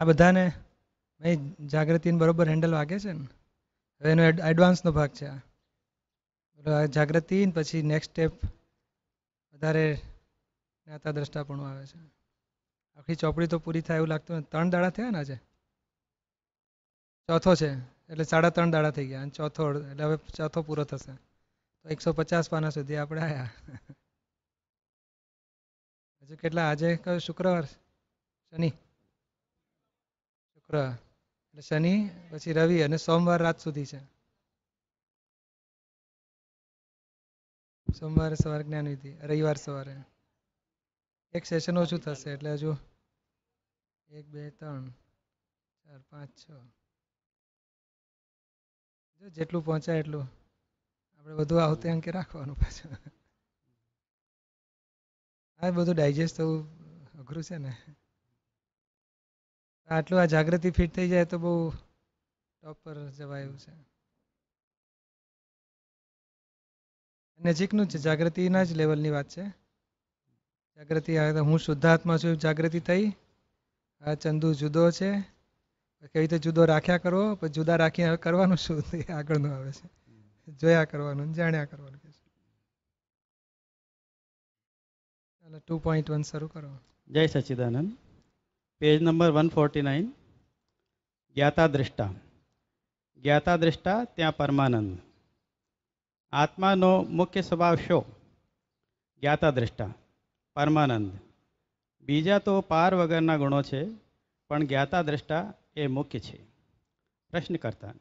આ બધાને ભાઈ જાગૃતિને બરોબર હેન્ડલ વાગે છે ને? હવે એનો એડવાન્સનો ભાગ છે આ. જાગૃતિ ને પછી નેક્સ્ટ સ્ટેપ વધારે જ્ઞાતા દ્રષ્ટાપણું આવે છે. આખી ચોપડી તો પૂરી થાય એવું લાગતું નથી. 3 દાડા થયા ને આજે? ચોથો છે એટલે 3.5 દાડા થઈ ગયા અને ચોથો એટલે હવે ચોથો પૂરો થશે તો 150 પાના સુધી આપણે આવ્યા. હજુ કેટલા? આજે કયો શુક્રવાર? શનિ. શુક્ર એટલે શનિ પછી રવિ અને સોમવાર રાત સુધી છે. સોમવારે સવારે જ્ઞાન વિધિ, રવિવાર સવારે એક સેશન ઓછું થશે એટલે હજુ 1 2 3 4 5 6 જેટલું પહોંચાય એટલું આપણે બધું આવતે અંકે રાખવાનું પાછું. આ બધું ડાયજેસ્ટ થવું અઘરું છે ને. આટલું આ જાગૃતિ ફિટ થઈ જાય તો બહુ ટોપ પર જવાય એવું છે. નજીકનું છે, જાગૃતિના જ લેવલની વાત છે. જાગૃતિ આવે તો હું શુદ્ધાત્મા છું જાગૃતિ થઈ. આ ચંદુ જુદો છે, કઈ રીતે જુદો રાખ્યા કરવો, પછી જુદા રાખી હવે કરવાનું શું તે આગળનું આવે છે. જોયા કરવાનું, જાણ્યા કરવાનું. ચાલો 2.1 શરૂ કરો. જય સચ્ચિદાનંદ. Page number 149. જ્ઞાતા દ્રષ્ટા. જ્ઞાતા દ્રષ્ટા ત્યાં પરમાનંદ. આત્માનો મુખ્ય સ્વભાવ શો? જ્ઞાતા દ્રષ્ટા પરમાનંદ. બીજા તો પાર વગરના ગુણો છે, પણ જ્ઞાતા દ્રષ્ટા એ મુખ્ય છે. પ્રશ્ન કરતા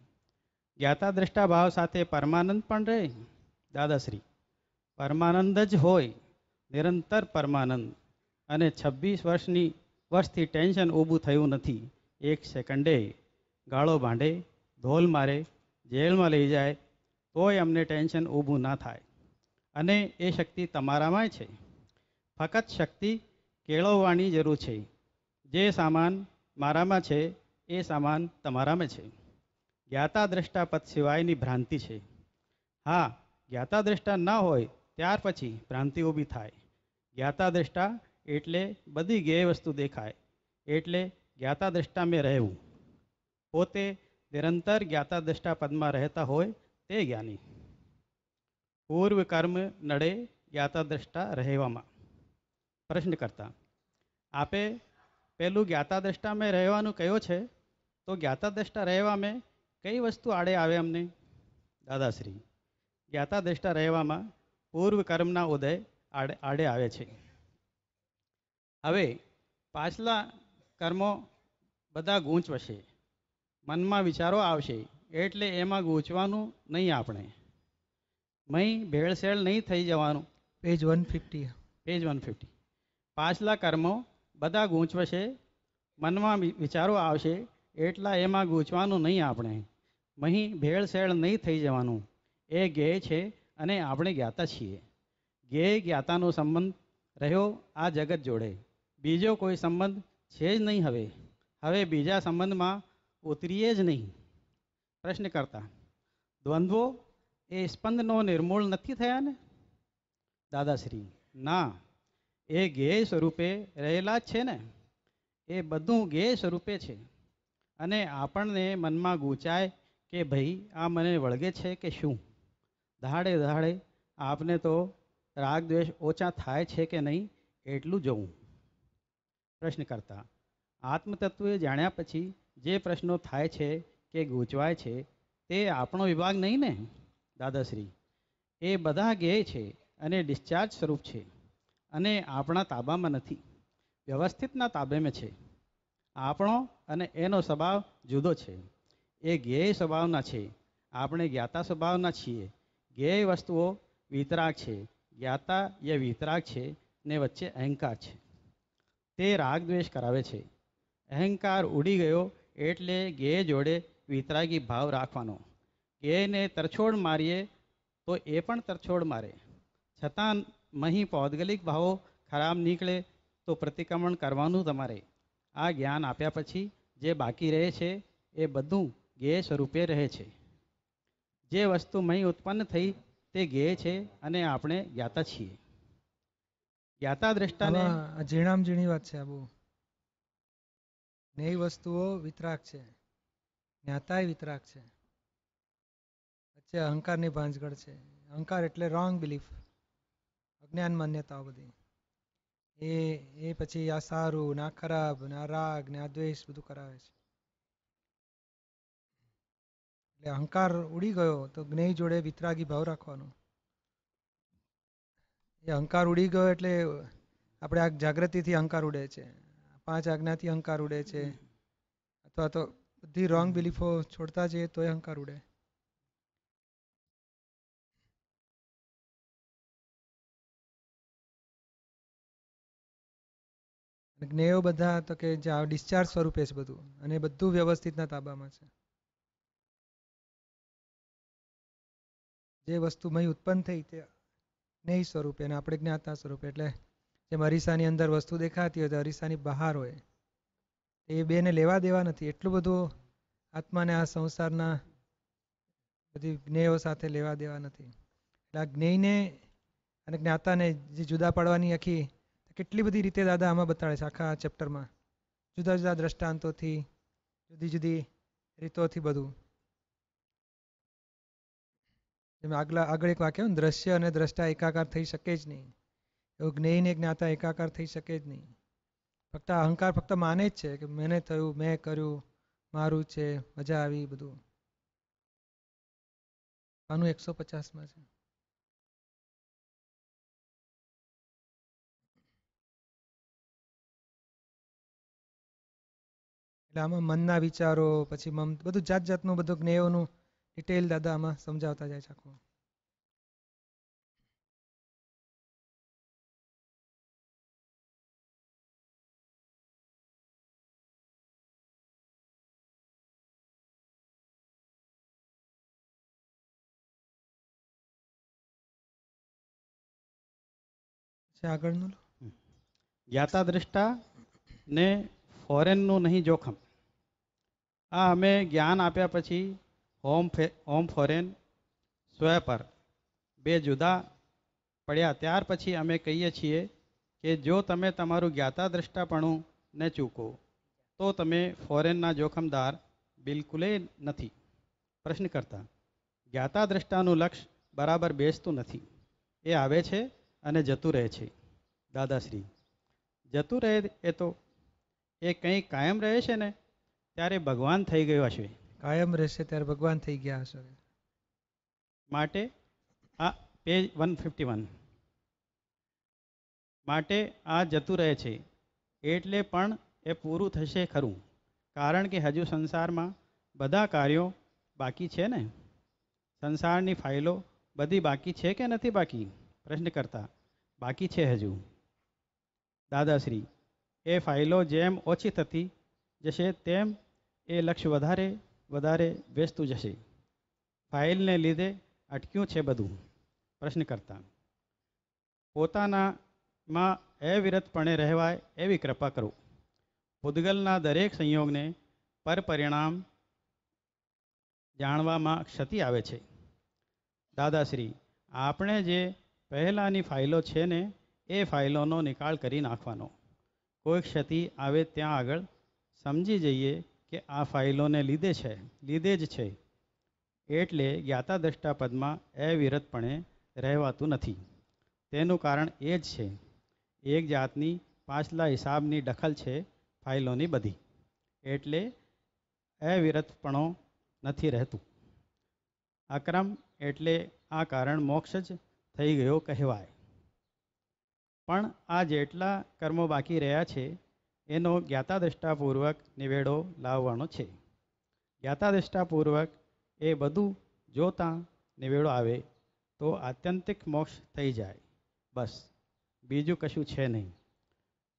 જ્ઞાતા દ્રષ્ટા ભાવ સાથે પરમાનંદ પણ રહે? દાદાશ્રી પરમાનંદ જ હોય, નિરંતર પરમાનંદ. અને 26 વર્ષથી ટેન્શન ઊભું થયું નથી. એક સેકન્ડે ગાળો ભાંડે, ધોલ મારે, જેલમાં લઈ જાય તોય અમને ટેન્શન ઊભું ના થાય. અને એ શક્તિ તમારામાંય છે. ફક્ત શક્તિ કેળવવાની જરૂર છે. જે સામાન મારામાં છે એ સામાન તમારામાં છે. જ્ઞાતા દ્રષ્ટા પદ સિવાયની ભ્રાંતિ છે. હા, જ્ઞાતા દ્રષ્ટા ન હોય ત્યાર પછી ભ્રાંતિ ઊભી થાય. જ્ઞાતા દ્રષ્ટા એટલે બધી ગેય વસ્તુ દેખાય, એટલે જ્ઞાતા દ્રષ્ટા મેં રહેવું. પોતે નિરંતર જ્ઞાતા દ્રષ્ટા પદમાં રહેતા હોય તે જ્ઞાની. પૂર્વ કર્મ નડે જ્ઞાતા દ્રષ્ટા રહેવામાં. પ્રશ્ન કરતા આપે પેલું જ્ઞાતા દ્રષ્ટા મેં રહેવાનું કયો છે, તો જ્ઞાતા દ્રષ્ટા રહેવામાં કઈ વસ્તુ આડે આવે અમને? દાદાશ્રી જ્ઞાતા દ્રષ્ટા રહેવામાં પૂર્વ કર્મના ઉદય આડે આવે છે. હવે પાછલા કર્મો બધા ગૂંચવશે, મનમાં વિચારો આવશે, એટલે એમાં ગૂંચવાનું નહીં. આપણે મય ભેળસેળ નહીં થઈ જવાનું. પેજ 150. પેજ 150. પાછલા કર્મો બધા ગૂંચવશે, મનમાં વિચારો આવશે, એટલા એમાં ગૂંચવાનું નહીં. આપણે મહી ભેળસેળ નહીં થઈ જવાનું. એ જ્ઞેય છે અને આપણે જ્ઞાતા છીએ. જ્ઞેય જ્ઞાતાનો સંબંધ રહ્યો આ જગત જોડે, બીજો કોઈ સંબંધ છે જ નહીં. હવે બીજા સંબંધમાં ઉતરીએ જ નહીં. પ્રશ્ન કરતા દ્વંદ્વો એ સ્પંદનો નિર્મૂળ નથી થયા ને? દાદાશ્રી ના, એ જ્ઞેય સ્વરૂપે રહેલા જ છે ને. એ બધું જ્ઞેય સ્વરૂપે છે. અને આપણને મનમાં ગૂંચાય કે ભાઈ આ મને વળગે છે કે શું? દહાડે દહાડે આપને તો રાગ દ્વેષ ઓછા થાય છે કે નહીં એટલું જોવું. પ્રશ્ન કરતા આત્મતત્વે જાણ્યા પછી જે પ્રશ્નો થાય છે કે ગૂંચવાય છે તે આપણો વિભાગ નહીં ને? દાદાશ્રી એ બધા જ્ઞેય છે અને ડિસ્ચાર્જ સ્વરૂપ છે અને આપણા તાબામાં નથી, વ્યવસ્થિતના તાબેમાં છે. આપણો અને એનો સ્વભાવ જુદો છે. એ જ્ઞેય સ્વભાવના છે, આપણે જ્ઞાતા સ્વભાવના છીએ. જ્ઞેય વસ્તુઓ વિતરાગ છે, જ્ઞાતા એ વિતરાગ છે ને વચ્ચે અહંકાર છે. તે રાગ દ્વેષ કરાવે છે. અહંકાર ઉડી ગયો એટલે જ્ઞેય જોડે વિતરાગી ભાવ રાખવાનો. જ્ઞેયને તરછોડ મારીએ તો એ પણ તરછોડ મારે, છતાં મહી પૌદ્ગલિક ભાવો ખરાબ નીકળે તો પ્રતિક્રમણ કરવાનું તમારે. આ જ્ઞાન આપ્યા પછી જે બાકી રહે છે એ બધું જ્ઞેય સ્વરૂપે રહે છે. જે વસ્તુ મહી ઉત્પન્ન થઈ તે જ્ઞેય છે અને આપણે જ્ઞાતા છીએ. જ્ઞાતા દ્રષ્ટાને ઝીણામ ઝીણી વાત છે આ બહુ. જ્ઞેય વસ્તુઓ વિતરાગ છે, જ્ઞાતાય વિતરાગ છે, વચ્ચે અહંકારની ભાંજગડ છે. અહંકાર એટલે રોંગ બિલીફ, અજ્ઞાન માન્યતાઓ બધી. એ પછી આ સારું ને આ ખરાબ ને આ રાગ ને આ દ્વેષ બધું કરાવે છે. એટલે અહંકાર ઉડી ગયો તો જ્ઞેય જોડે વિતરાગી ભાવ રાખવાનો. એ અહંકાર ઉડી ગયો એટલે આપણે આ જાગૃતિથી અહંકાર ઉડે છે, 5 આજ્ઞાથી અહંકાર ઉડે છે, અથવા તો બધી રોંગ બિલીફો છોડતા જઈએ તો અહંકાર ઉડે. જ્ઞેયો બધા તો કે જે ડિસ્ચાર્જ સ્વરૂપે છે બધું, અને બધું વ્યવસ્થિતના તાબામાં છે. જે વસ્તુમાં ઉત્પન્ન થઈ તે જ્ઞેય સ્વરૂપે અને આપણે જ્ઞાતા સ્વરૂપે. એટલે જેમ અરીસાની અંદર વસ્તુ દેખાતી હોય તો અરીસાની બહાર હોય, એ બેને લેવા દેવા નથી. એટલું બધું આત્માને આ સંસારના બધી જ્ઞેયો સાથે લેવા દેવા નથી. એટલે આ જ્ઞેયને અને જ્ઞાતાને જે જુદા પાડવાની આખી કેટલી બધી રીતે દાદા આમાં બતાડે છે આખા ચેપ્ટરમાં, જુદા જુદા દ્રષ્ટાંતોથી, જુદી જુદી રીતોથી બધું. જેમ આગળ એક વાક્ય ને, દ્રશ્ય અને દ્રષ્ટા એકાકાર થઈ શકે જ નહીં, એવું જ્ઞેય ને જ્ઞાતા એકાકાર થઈ શકે જ નહીં. ફક્ત અહંકાર ફક્ત માને જ છે કે મેને થયું, મેં કર્યું, મારું છે, મજા આવી બધું. આનું 150માં છે. એટલે આમાં મનના વિચારો પછી બધું જાત જાતનું બધું જ્ઞેયોનું ડિટેલ દાદા આમાં સમજાવતા જાય છે આખું. આગળનું જ્ઞાતા દ્રષ્ટા ને ફોરેનનું નહીં જોખમ. આ અમે જ્ઞાન આપ્યા પછી હોમ ફોરેન સ્વ પર બે જુદા પડ્યા ત્યાર પછી અમે કહીએ છીએ કે જો તમે તમારું જ્ઞાતા દ્રષ્ટાપણું ન ચૂકો તો તમે ફોરેનના જોખમદાર બિલકુલ નથી. પ્રશ્ન કરતા જ્ઞાતા દ્રષ્ટાનું લક્ષ્ય બરાબર બેસતું નથી. એ આવે છે અને જતું રહે છે. દાદાશ્રી, જતું રહે એ તો એ કંઈ કાયમ રહે છે ને ત્યારે ભગવાન થઈ ગયો હશે. કાયમ રહેશે ત્યારે ભગવાન થઈ ગયા હશે. માટે આ પેજ 151 માટે આ જતું રહે છે એટલે પણ એ પૂરું થશે ખરું, કારણ કે હજુ સંસારમાં બધા કાર્યો બાકી છે ને. સંસારની ફાઇલો બધી બાકી છે કે નથી બાકી? પ્રશ્ન કરતા બાકી છે હજુ. દાદાશ્રી, એ ફાઇલો જેમ ઓછી થતી જશે તેમ એ લક્ષ્ય વધારે વધારે બેસતું જશે. ફાઇલને લીધે અટક્યું છે બધું. પ્રશ્ન કરતા પોતાનામાં અવિરતપણે રહેવાય એવી કૃપા કરો. પૂતગલના દરેક સંયોગને પરિણામ જાણવામાં ક્ષતિ આવે છે. દાદાશ્રી, આપણે જે પહેલાંની ફાઇલો છે ને એ ફાઇલોનો નિકાલ કરી નાખવાનો. કોઈ ક્ષતિ આવે ત્યાં આગળ સમજી જઈએ કે આ ફાઇલોને લીધે જ છે. એટલે જ્ઞાતા દ્રષ્ટા પદમાં અવિરતપણે રહેવાતું નથી. તેનું કારણ એ જ છે એક જાતની પાછલા હિસાબની દખલ છે ફાઇલોની બધી. એટલે અવિરતપણો નથી રહેતું. અક્રમ એટલે આ કારણ મોક્ષ જ થઈ ગયો કહેવાય. પણ આ જેટલા કર્મો બાકી રહ્યા છે એનો જ્ઞાતાદ્રષ્ટાપૂર્વક નિવેડો લાવવાનો છે. જ્ઞાતાદ્રષ્ટાપૂર્વક એ બધું જોતાં નિવેડો આવે તો આત્યંતિક મોક્ષ થઈ જાય. બસ બીજું કશું છે નહીં.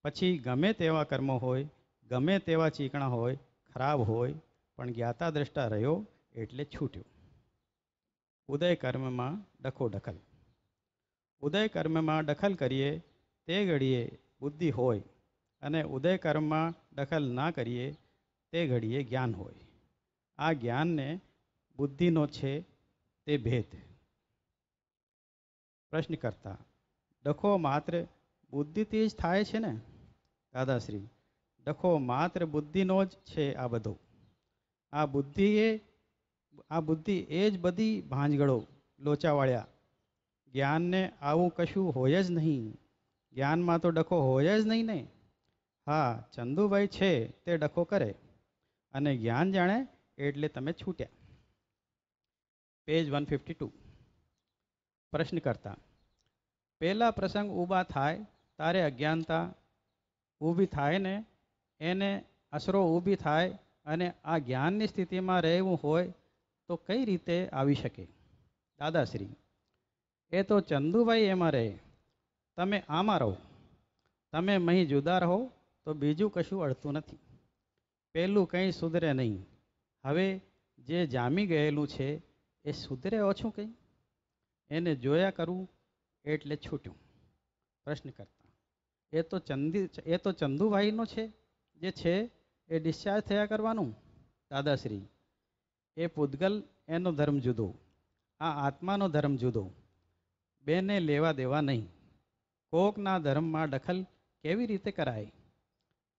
પછી ગમે તેવા કર્મો હોય, ગમે તેવા ચીકણા હોય, ખરાબ હોય, પણ જ્ઞાતાદ્રષ્ટા રહ્યો એટલે છૂટ્યો. ઉદય કર્મમાં દખોદખલ. ઉદય કર્મમાં દખલ કરીએ તે ઘડીએ બુદ્ધિ હોય અને ઉદય કર્મમાં દખલ ના કરીએ તે ઘડીએ જ્ઞાન હોય. આ જ્ઞાનને બુદ્ધિનો છે તે ભેદ. પ્રશ્ન કરતા ડખો માત્ર બુદ્ધિથી જ થાય છે ને? દાદાશ્રી, ડખો માત્ર બુદ્ધિનો જ છે આ બધો. આ બુદ્ધિ એ જ બધી ભાંજગળો લોચાવાળ્યા. જ્ઞાનને આવું કશું હોય જ નહીં. જ્ઞાનમાં તો ડખો હોય જ નહીં ને. હા, ચંદુભાઈ છે તે ડખો કરે અને જ્ઞાન જાણે એટલે તમે છૂટ્યા. પેજ 152. પ્રશ્ન કરતા પહેલા પ્રસંગ ઊભા થાય તારે અજ્ઞાનતા ઊભી થાય ને એને અસરો ઊભી થાય અને આ જ્ઞાનની સ્થિતિમાં રહેવું હોય તો કઈ રીતે આવી શકે? દાદાશ્રી: એ તો ચંદુભાઈ એમાં રહે, તમે આમાં રહો. તમે અહીં જુદા રહો તો બીજું કશું અડતું નથી. પહેલું કંઈ સુધરે નહીં. હવે જે જામી ગયેલું છે એ સુધરે ઓછું કંઈ? એને જોયા કરવું એટલે છૂટ્યું. પ્રશ્ન કરતા એ તો ચંદુભાઈનો છે જે છે એ ડિસ્ચાર્જ થયા કરવાનું. દાદાશ્રી: એ પૂતગલ એનો ધર્મ જુદો, આ આત્માનો ધર્મ જુદો. બેને લેવા દેવા નહીં. કોકના ધર્મમાં દખલ કેવી રીતે કરાય?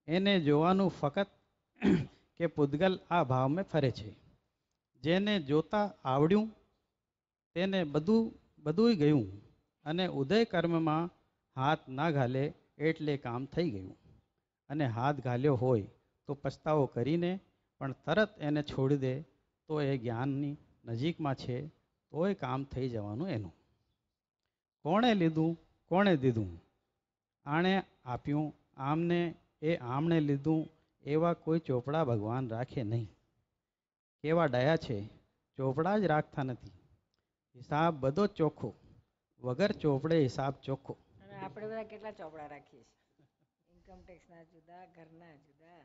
એને જોવાનું ફક્ત કે પૂતગલ આ ભાવમાં ફરે છે. જેને જોતા આવડ્યું તેને બધું ગયું અને ઉદય કર્મમાં હાથ ના ઘાલે એટલે કામ થઈ ગયું. અને હાથ ઘાલ્યો હોય તો પસ્તાવો કરીને પણ તરત એને છોડી દે તો એ જ્ઞાનની નજીકમાં છે, તોય કામ થઈ જવાનું એનું. કોણે લીધું કોણે દીધું? આણે આપ્યું આમને, એ આમણે લીધું એવા કોઈ ચોપડા ભગવાન રાખે નહીં. કેવા ડાયા છે, ચોપડા જ રાખતા નથી. હિસાબ બધો ચોખ્ખો, વગર ચોપડે હિસાબ ચોખ્ખો. અને આપણે બધા કેટલા ચોપડા રાખીએ છીએ? ઇન્કમ ટેક્સના જુદા, ઘરના જુદા.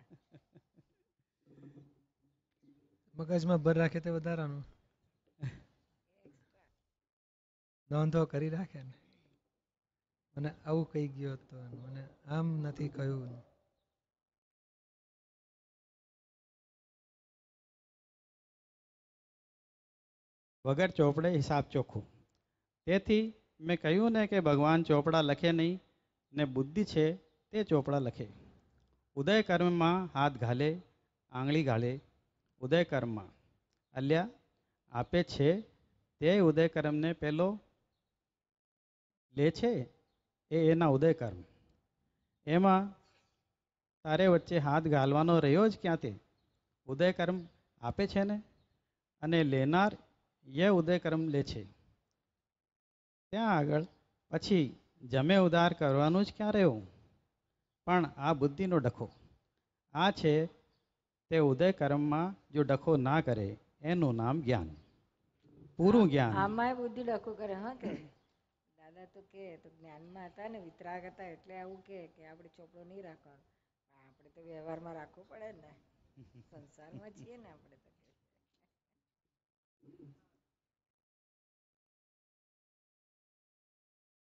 મગજમાં ભર રાખે તે વધારાનું નોંધો કરી રાખે ને. મને આવું કહી ગયો તો મને આમ નથી કહ્યું. વગર ચોપડે હિસાબ ચોખ્ખો. તેથી મેં કહ્યું ને કે ભગવાન ચોપડા લખે નહીં ને બુદ્ધિ છે તે ચોપડા લખે. ઉદય કર્મમાં હાથ ઘાલે, આંગળી ઘાલે. ઉદય કર્મમાં અલ્યા આપે છે તે ઉદય કર્મને પેલો લે છે એ એના ઉદય કર્મ. એમાં તારે વચ્ચે હાથ ઘાલવાનો રહ્યો જ ક્યાં? તે ઉદય કર્મ આપે છે ને, અને લેનાર એ ઉદય કર્મ લે છે. ત્યાં આગળ પછી જમે ઉધાર કરવાનું જ ક્યાં રહ્યું? પણ આ બુદ્ધિનો ડખો આ છે તે ઉદય કર્મમાં જો ડખો ના કરે એનું નામ જ્ઞાન, પૂરું જ્ઞાન. આમાંય બુદ્ધિ ડખો કરે. હા, કે દાદા તો કે તો જ્ઞાનમાં હતા ને વિતરાગ હતા એટલે આવું કે આપણે ચોપડો નહીં રાખવાનો. આપણે તો વ્યવહારમાં રાખવો પડે ને, સંસારમાં છીએ ને આપણે તો.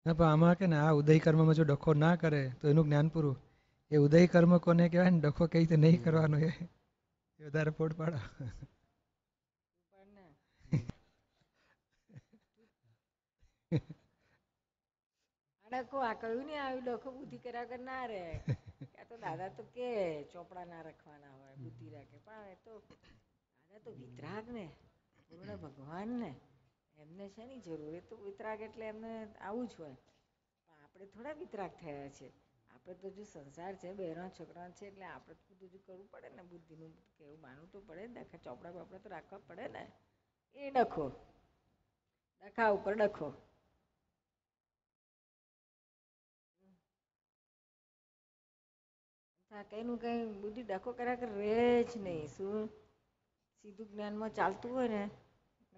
પણ આમાં કે ને આ ઉદય કર્મમાં જો ડખો ના કરે તો એનું જ્ઞાન પૂરું. એ ઉદય કર્મ કોને કહેવાય ને? ડખો કઈ રીતે નહીં કરવાનો એ વધારે પોટ પાડો. ડખો આ કહ્યું ને આવ્યું ડખો બુદ્ધિ કર્યા કર ના રે. તો દાદા તો કે ચોપડા ના રાખવાના હોય, બુદ્ધિ રાખે. પણ એ તો દાદા તો વિતરાગ ને પૂર્ણ ભગવાન ને, એમને છે ની જરૂર. એ તો વિતરાગ એટલે એમને આવું જ હોય. પણ આપણે થોડા વિતરાગ થયા છે. આપણે તો જો સંસાર છે, બહેરા છોકરા છે, એટલે આપણે તો બધું કરવું પડે ને. બુદ્ધિનું કેવું માનવું તો પડે ને. ચોપડા બોપડા તો રાખવા પડે ને. એ ડખો, ડખા ઉપર ડખો. કઈનું કઈ બુદ્ધિ ડખો કર્યા કર રહે જ નહીં. શું સીધું જ્ઞાનમાં ચાલતું હોય ને,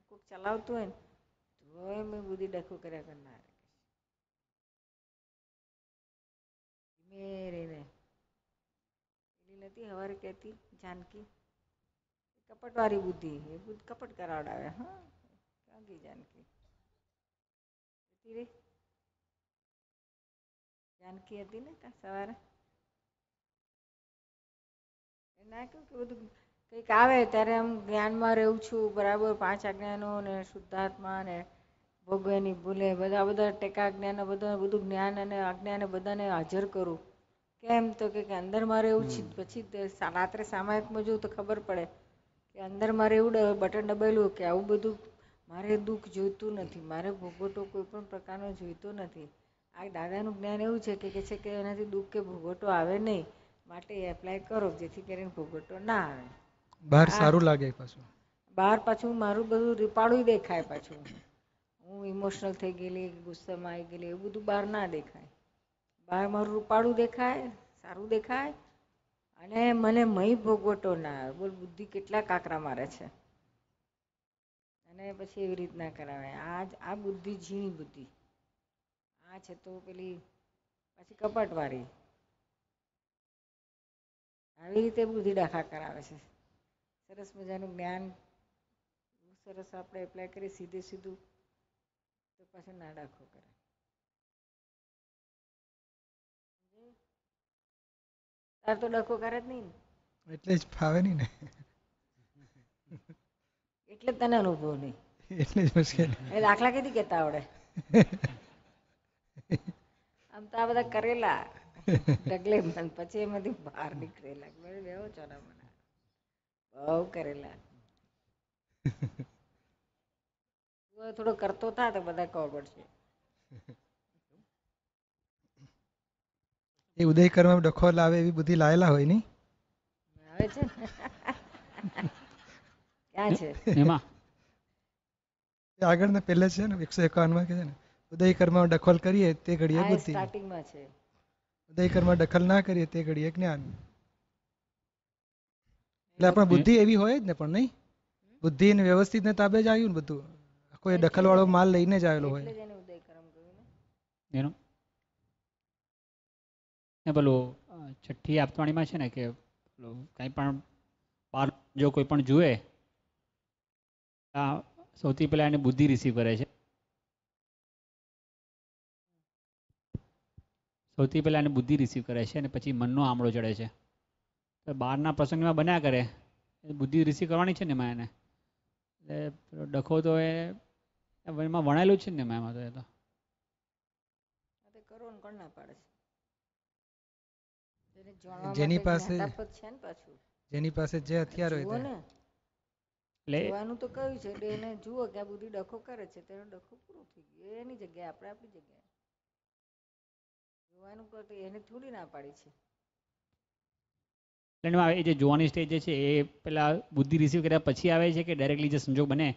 કોઈક ચલાવતું હોય ને તોય મેં બુદ્ધિ ડખો કર્યા કરનાર. મેરેને પેલી નથી હવારે કહેતી જાનકી, કપટવાળી બુદ્ધિ, એ બુદ્ધિ કપટ કરાવડાવે. હા, ક્યાં ગઈ જાનકી? જાનકી હતી ને સવારે. ના કહ્યું કે બધું કંઈક આવે ત્યારે આમ જ્ઞાનમાં રહું છું બરાબર. 5 આજ્ઞાનો ને શુદ્ધાત્મા ને ભોગવેની ભૂલે બધા ટેકા જ્ઞાન બધું જ્ઞાન અને આજ્ઞાને બધાને હાજર કરું. કેમ તો કે અંદર મારે એવું છે. પછી રાત્રે સામાયિકમાં જોઉં તો ખબર પડે કે અંદર મારે એવું બટન દબાયેલું કે આવું બધું મારે દુઃખ જોઈતું નથી, મારે ભોગવટો કોઈ પણ પ્રકારનો જોઈતો નથી. આ દાદાનું જ્ઞાન એવું છે કે એનાથી દુઃખ કે ભોગવટો આવે નહીં, માટે એપ્લાય કરો જેથી કરીને ભોગવટો ના આવે. બહાર સારું લાગે પાછું. બહાર પાછું મારું બધું રીપાળું દેખાય, પાછું હું ઇમોશનલ થઈ ગયેલી, ગુસ્સામાં આવી ગયેલી, એવું બધું બહાર ના દેખાય. બહાર મારું રૂપાળું દેખાય, સારું દેખાય, અને મને મય ભોગવટો ના આવે. બોલ બુદ્ધિ કેટલા કાકરા મારે છે. અને પછી એવી રીતના કરાવે. આ બુદ્ધિ ઝીણી બુદ્ધિ આ છે. તો પેલી પછી કપટવાળી આવી રીતે બુદ્ધિ દાખા કરાવે છે. સરસ મજાનું જ્ઞાન સરસ આપણે એપ્લાય કરીએ સીધે સીધું, તો પાછું ના દાખો કરે. તાર તો ડખો કરે જ નહીં ને, એટલે જ ફાવે નહીં ને, એટલે તને અનુભવ નહીં, એટલે જ મુશ્કેલ. એ દાખલા કીધી કેતા આવડે. આમ તો આ બધા કરેલા ઢગલે મન, પછી એમાંથી બહાર નીકળેલા બેવો ચોરા મને બહુ કરેલા. થોડો કરતો થાય તો બધા ખબર પડશે. એ ઉદય કર્મ ડખો લાવે એવી બુદ્ધિ લાયેલા હોય નહીં, આવે છે ને. ક્યાં છે એમાં આગળ ને પહેલે છે ને 151 કે છે ને, ઉદય કર્મ દખલ કરીએ તે ઘડીએ બુદ્ધિ, સ્ટાર્ટિંગમાં છે. ઉદય કર્મ દખલ ના કરીએ તે ઘડીએ જ્ઞાન. એટલે આપણા બુદ્ધિ એવી હોય જ ને, પણ નહીં બુદ્ધિ ને વ્યવસ્થિત ને તાબે જ આવ્યું ને બધું. કોઈ દખલ વાળો માલ લઈને જ આવેલો હોય. એટલે જ એને ઉદય કર્મ કહ્યું ને. એનું ને પેલું છઠ્ઠી આપતવાણીમાં છે ને કે પેલું કંઈ પણ બહાર જો કોઈ પણ જુએ, સૌથી પહેલા એને બુદ્ધિ રિસીવ કરે છે. સૌથી પહેલા એને બુદ્ધિ રિસીવ કરે છે અને પછી મનનો આમળો ચડે છે. તો બહારના પ્રસંગમાં બન્યા કરે, એ બુદ્ધિ રિસીવ કરવાની છે ને એમાં એને. એટલે ડખો તો એમાં વણાયેલું જ છે ને એમાં તો. એ તો કરો ને કોણ ના પાડે છે. જેને જાણવા જેની માટે પાસે જ્ઞાતાપદ છે ને પાછું, જેની પાસે જે હથિયાર જુઓ હોય ને, એટલે જોવાનું તો કહ્યું છે. એને જુઓ કે આ બુદ્ધિ ડખો કરે છે, તેનો ડખો પૂરો થઈ ગયો. એની જગ્યાએ આપણે આપણી જગ્યાએ જોવાનું કરતો એને થોડી ના પાડી છે. એમાં એ જે જોવાની સ્ટેજ જે છે એ પેલા બુદ્ધિ રિસીવ કર્યા પછી આવે છે કે ડાયરેક્ટલી જે સંજોગ બને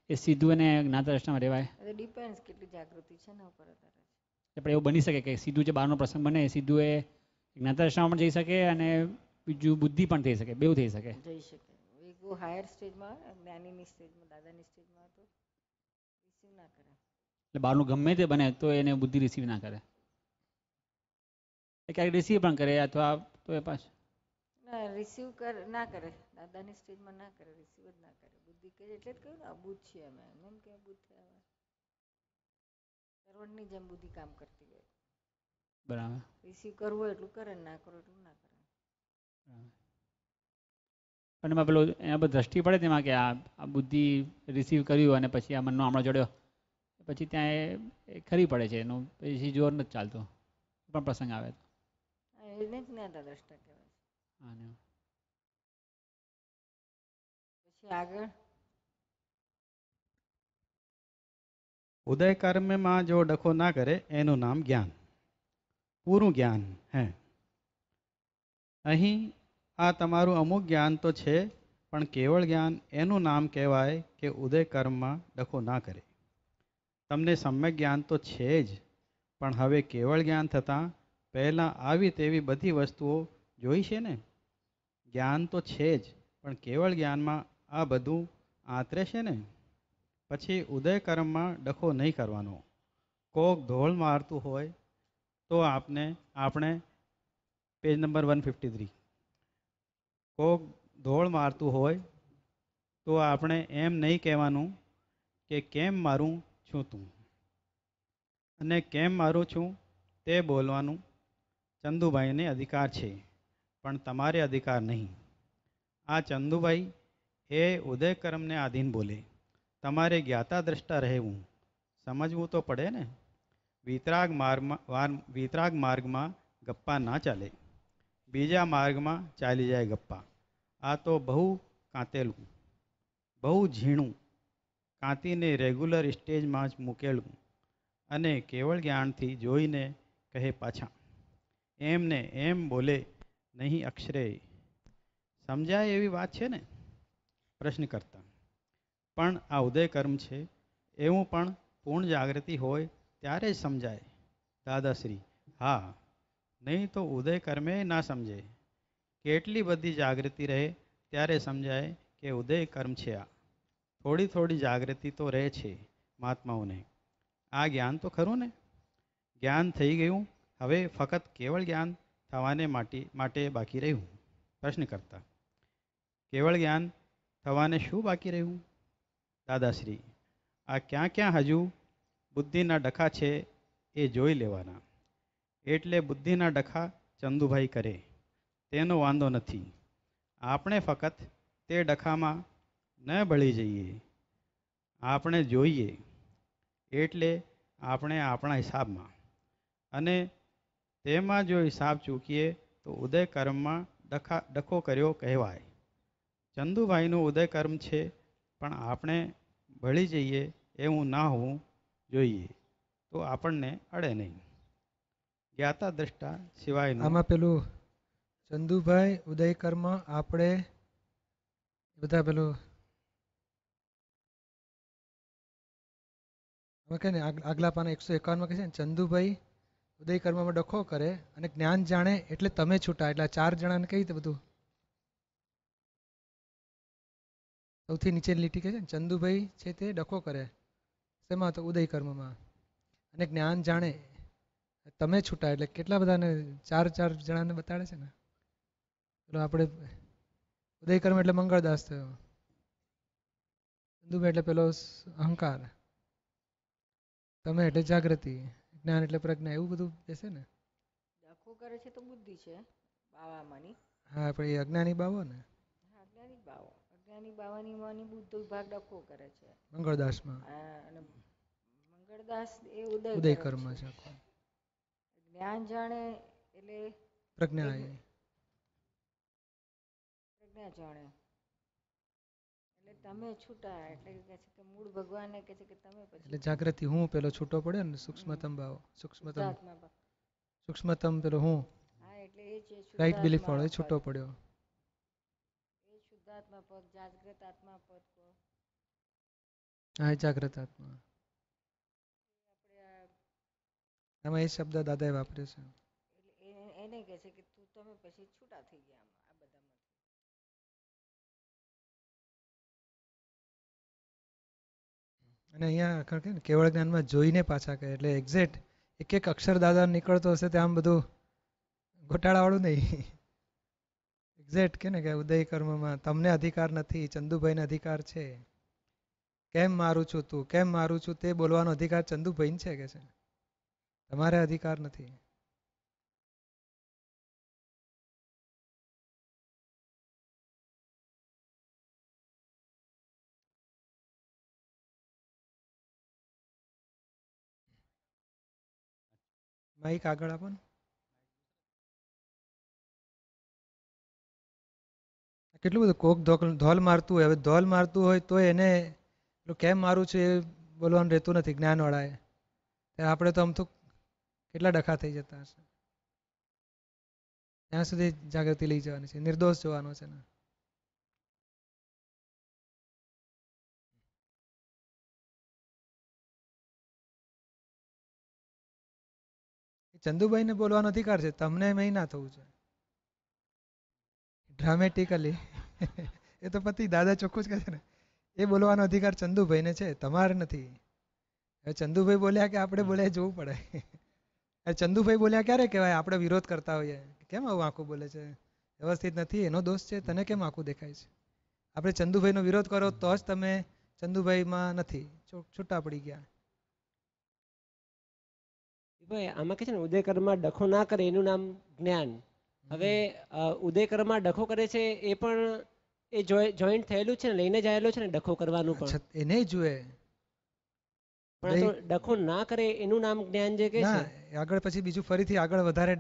એ સીધું એને જ્ઞાતા દ્રષ્ટામાં રહેવાય? ડિપેન્ડ્સ કેટલી જાગૃતિ છે ને ઉપર આધાર છે. આપણે એવું બની શકે કે સીધું જે બહારનો પ્રસંગ બને સીધું એ જ્ઞાતા દ્રષ્ટામાં પણ જઈ શકે અને બીજું બુદ્ધિ પણ થઈ શકે, બેઉ થઈ શકે. જઈ શકે. એક બહુ હાયર સ્ટેજમાં જ્ઞાનીની સ્ટેજમાં, દાદાની સ્ટેજમાં તો રિસીવ ના કરે. એટલે બહારનું ગમે તે બને તો એને બુદ્ધિ રિસીવ ના કરે. ક્યારેક રિસીવ પણ કરે અથવા તો એ પાછું ના રિસીવ ના કરે. દાદાની સ્ટેજમાં ના કરે, રિસીવ જ ના કરે. બુદ્ધિ કહે એટલે જ કહ્યું ને અબૂધ છે અમે, એમ કે અબૂધ થયા. સર્વન્ટની જેમ બુદ્ધિ કામ કરતી હોય. બરાબર. રિસીવ કરવું હોય એટલું કરે, ના કરો એટલું ના કરે. અને એમાં પેલું એના પર દ્રષ્ટિ પડે તેમાં કે આ બુદ્ધિ રિસીવ કર્યું અને પછી આ મનનો આમળો જડ્યો, પછી ત્યાં એ ખરી પડે છે, એનું પછી જોર નથી ચાલતું પણ પ્રસંગ આવે તો. એને જ જ્ઞાતા દ્રષ્ટા કહેવાય છે. પછી આગળ ઉદય કર્મમાં જો ડખો ના કરે એનું નામ જ્ઞાન, પૂરું જ્ઞાન હે. અહીં આ તમારું અમુક જ્ઞાન તો છે, પણ કેવળ જ્ઞાન એનું નામ કહેવાય કે ઉદય કર્મમાં ડખો ના કરે. તમને સમ્યક જ્ઞાન તો છે જ, પણ હવે કેવળ જ્ઞાન થતાં પહેલાં આવી તેવી બધી વસ્તુઓ જોઈ છે ને. જ્ઞાન તો છે જ, પણ કેવળ જ્ઞાનમાં આ બધું આંતરે છે ને. પછી ઉદય કર્મમાં ડખો નહીં કરવાનો. કોક ધોળ મારતું હોય તો આપણે પેજ નંબર 153, કોક ધોળ મારતું હોય તો આપણે એમ નહીં કહેવાનું કે કેમ મારું છું તું, અને કેમ મારું છું તે બોલવાનું ચંદુભાઈને અધિકાર છે, પણ તમારે અધિકાર નહીં. આ ચંદુભાઈ એ ઉદય કર્મને આધીન બોલે. તમારે જ્ઞાતા દ્રષ્ટા રહેવું, સમજવું તો પડે ને. વિતરાગ માર્ગમાં ગપ્પા ના ચાલે. બીજા માર્ગમાં ચાલી જાય ગપ્પા. આ તો બહુ કાંતેલું, બહુ ઝીણું, કાંતીને રેગ્યુલર સ્ટેજમાં જ મૂકેલું અને કેવળ જ્ઞાનથી જોઈને કહે પાછા. એમને એમ બોલે નહીં અક્ષરે. સમજાય એવી વાત છે ને? પ્રશ્ન કરતા. પણ આ ઉદય કર્મ છે એવું પણ પૂર્ણ જાગૃતિ હોય ત્યારે જ સમજાય. દાદાશ્રી: હા, નહીં તો ઉદય કર્મે ના સમજે. કેટલી બધી જાગૃતિ રહે ત્યારે સમજાય કે ઉદય કર્મ છે આ. થોડી થોડી જાગૃતિ તો રહે છે મહાત્માઓને. આ જ્ઞાન તો ખરું ને? જ્ઞાન થઈ ગયું, હવે ફક્ત કેવળ જ્ઞાન થવાને માટે બાકી રહ્યું. પ્રશ્ન કરતા. કેવળ જ્ઞાન થવાને શું બાકી રહ્યું? દાદાશ્રી: આ ક્યાં ક્યાં હજુ બુદ્ધિના ડખા છે એ જોઈ લેવાના. એટલે બુદ્ધિના ડખા ચંદુભાઈ કરે તેનો વાંધો નથી. આપણે ફક્ત તે ડખામાં ન ભળી જઈએ. આપણે જોઈએ એટલે આપણે આપણા હિસાબમાં, અને તેમાં જો હિસાબ ચૂકીએ તો ઉદય કર્મમાં ડખો કર્યો કહેવાય. ચંદુભાઈનું ઉદય કર્મ છે પણ આપણે ભળી જઈએ એવું ના હોવું જોઈએ, તો આપણને અડે નહીં. જ્ઞાતા દ્રષ્ટા સિવાયનું. આમાં પેલું ચંદુભાઈ ઉદય કર્મ આપણે બધા પેલું કે ને આગલા પાના 151 કહે છે ને, ચંદુભાઈ ઉદય કર્મમાં ડખો કરે અને જ્ઞાન જાણે એટલે તમે છૂટા. એટલે 4 જણાને કઈ રીતે બધું સૌથી નીચેની લીટી કહે છે ને, ચંદુભાઈ છે તે ડખો કરે શેમાં? તો ઉદય કર્મમાં. અને જ્ઞાન જાણે તમે છૂટા. એટલે કેટલા બધાને 4 જણાને બતાડે છે ને. પેલો આપણે ઉદય કર્મ એટલે મંગળદાસ થયો, ચંદુભાઈ એટલે પેલો અહંકાર, તમે એટલે જાગૃતિ, જ્ઞાન એટલે પ્રજ્ઞા, એવું બધું બેસે ને. ડખો કરે છે તો બુદ્ધિ છે બાવામાંની. હા, પણ એ અજ્ઞાની બાવો ને. હા, અજ્ઞાની બાવો. અજ્ઞાની બાવાની માની બુદ્ધ વિભાગ ડખો કરે છે. મંગળદાસમાં. અને મંગળદાસ એ ઉદય કર્મ છે. જ્ઞાન જાણે એટલે પ્રજ્ઞા. પ્રજ્ઞા જાણે એટલે તમે છૂટા. એટલે કે છે કે મૂળ ભગવાનને કહે છે કે તમે પછી એટલે જાગૃતિ હું પેલો છૂટો પડ્યો ને, સૂક્ષ્મતમ ભાવ, સૂક્ષ્મતમ પેલો હું. હા, એટલે એ છે રાઈટ બિલીફ વાળો છૂટો પડ્યો. એ શુદ્ધાત્મા પદ, જાગૃત આત્મા પદ કો. હા, જાગૃત આત્મા. આમાં એ શબ્દ દાદાએ વાપર્યો છે. એટલે એને કહે છે કે તું તમે પછી છૂટા થઈ ગયા આ બધામાં. અને અહીંયા કે કેવળ જ્ઞાનમાં જોઈને પાછા કહે, એટલે એક્ઝેક્ટ એક એક અક્ષર દાદા નીકળતો હશે તે આમ બધું ઘોટાળાવાળું નહીં. એક્ઝેક્ટ કે ને કે ઉદય કર્મમાં તમને અધિકાર નથી, ચંદુભાઈને અધિકાર છે. કેમ મારું છું તું, કેમ મારું છું તે બોલવાનો અધિકાર ચંદુભાઈને છે કે છે, તમારે અધિકાર નથી. માઈક આગળ આપો ને. કેટલું બધું કોક ધોલ મારતું હોય. હવે ધોલ મારતું હોય તો એને કેમ મારું છે એ બોલવાનું રહેતું નથી જ્ઞાનવાળાએ. આપણે તો આમ તો કેટલા ડખા થઈ જતા હશે. ત્યાં સુધી જાગૃતિ લઈ જવાની છે, નિર્દોષ જોવાનો છે ને. ચંદુભાઈને બોલવાનો અધિકાર છે, તમને એમ ના થવું છે ડ્રામેટિકલી. એ તો પતિ દાદા ચોખ્ખું જ કહે છે ને, એ બોલવાનો અધિકાર ચંદુભાઈને છે, તમારે નથી. હવે ચંદુભાઈ બોલ્યા કે આપણે બોલ્યા જોવું પડે. ચંદુભાઈ બોલ્યા ક્યારે કહેવાય? આપણે વિરોધ કરતા હોઈએ, કેમ આવું આંખું બોલે છે, વ્યવસ્થિત નથી, એનો દોષ છે, તને કેમ આંખું દેખાય છે. આપણે ચંદુભાઈનો વિરોધ કરો તો જ તમે ચંદુભાઈમાં નથી, છૂટા પડી ગયા. ભાઈ આમાં કે છે ને ઉદય કર્મમાં ડખો ના કરે એનું નામ જ્ઞાન. હવે ઉદય કર્મમાં ડખો કરે છે એ પણ એ જોઈન્ટ થયેલું છે ને, લઈને જ આવેલો છે ને ડખો કરવાનું પણ. એને જુએ પણ તો ડખો ના કરે એનું નામ જ્ઞાન જે કે છે. આગળ પછી બીજું ફરીથી આગળ વધારે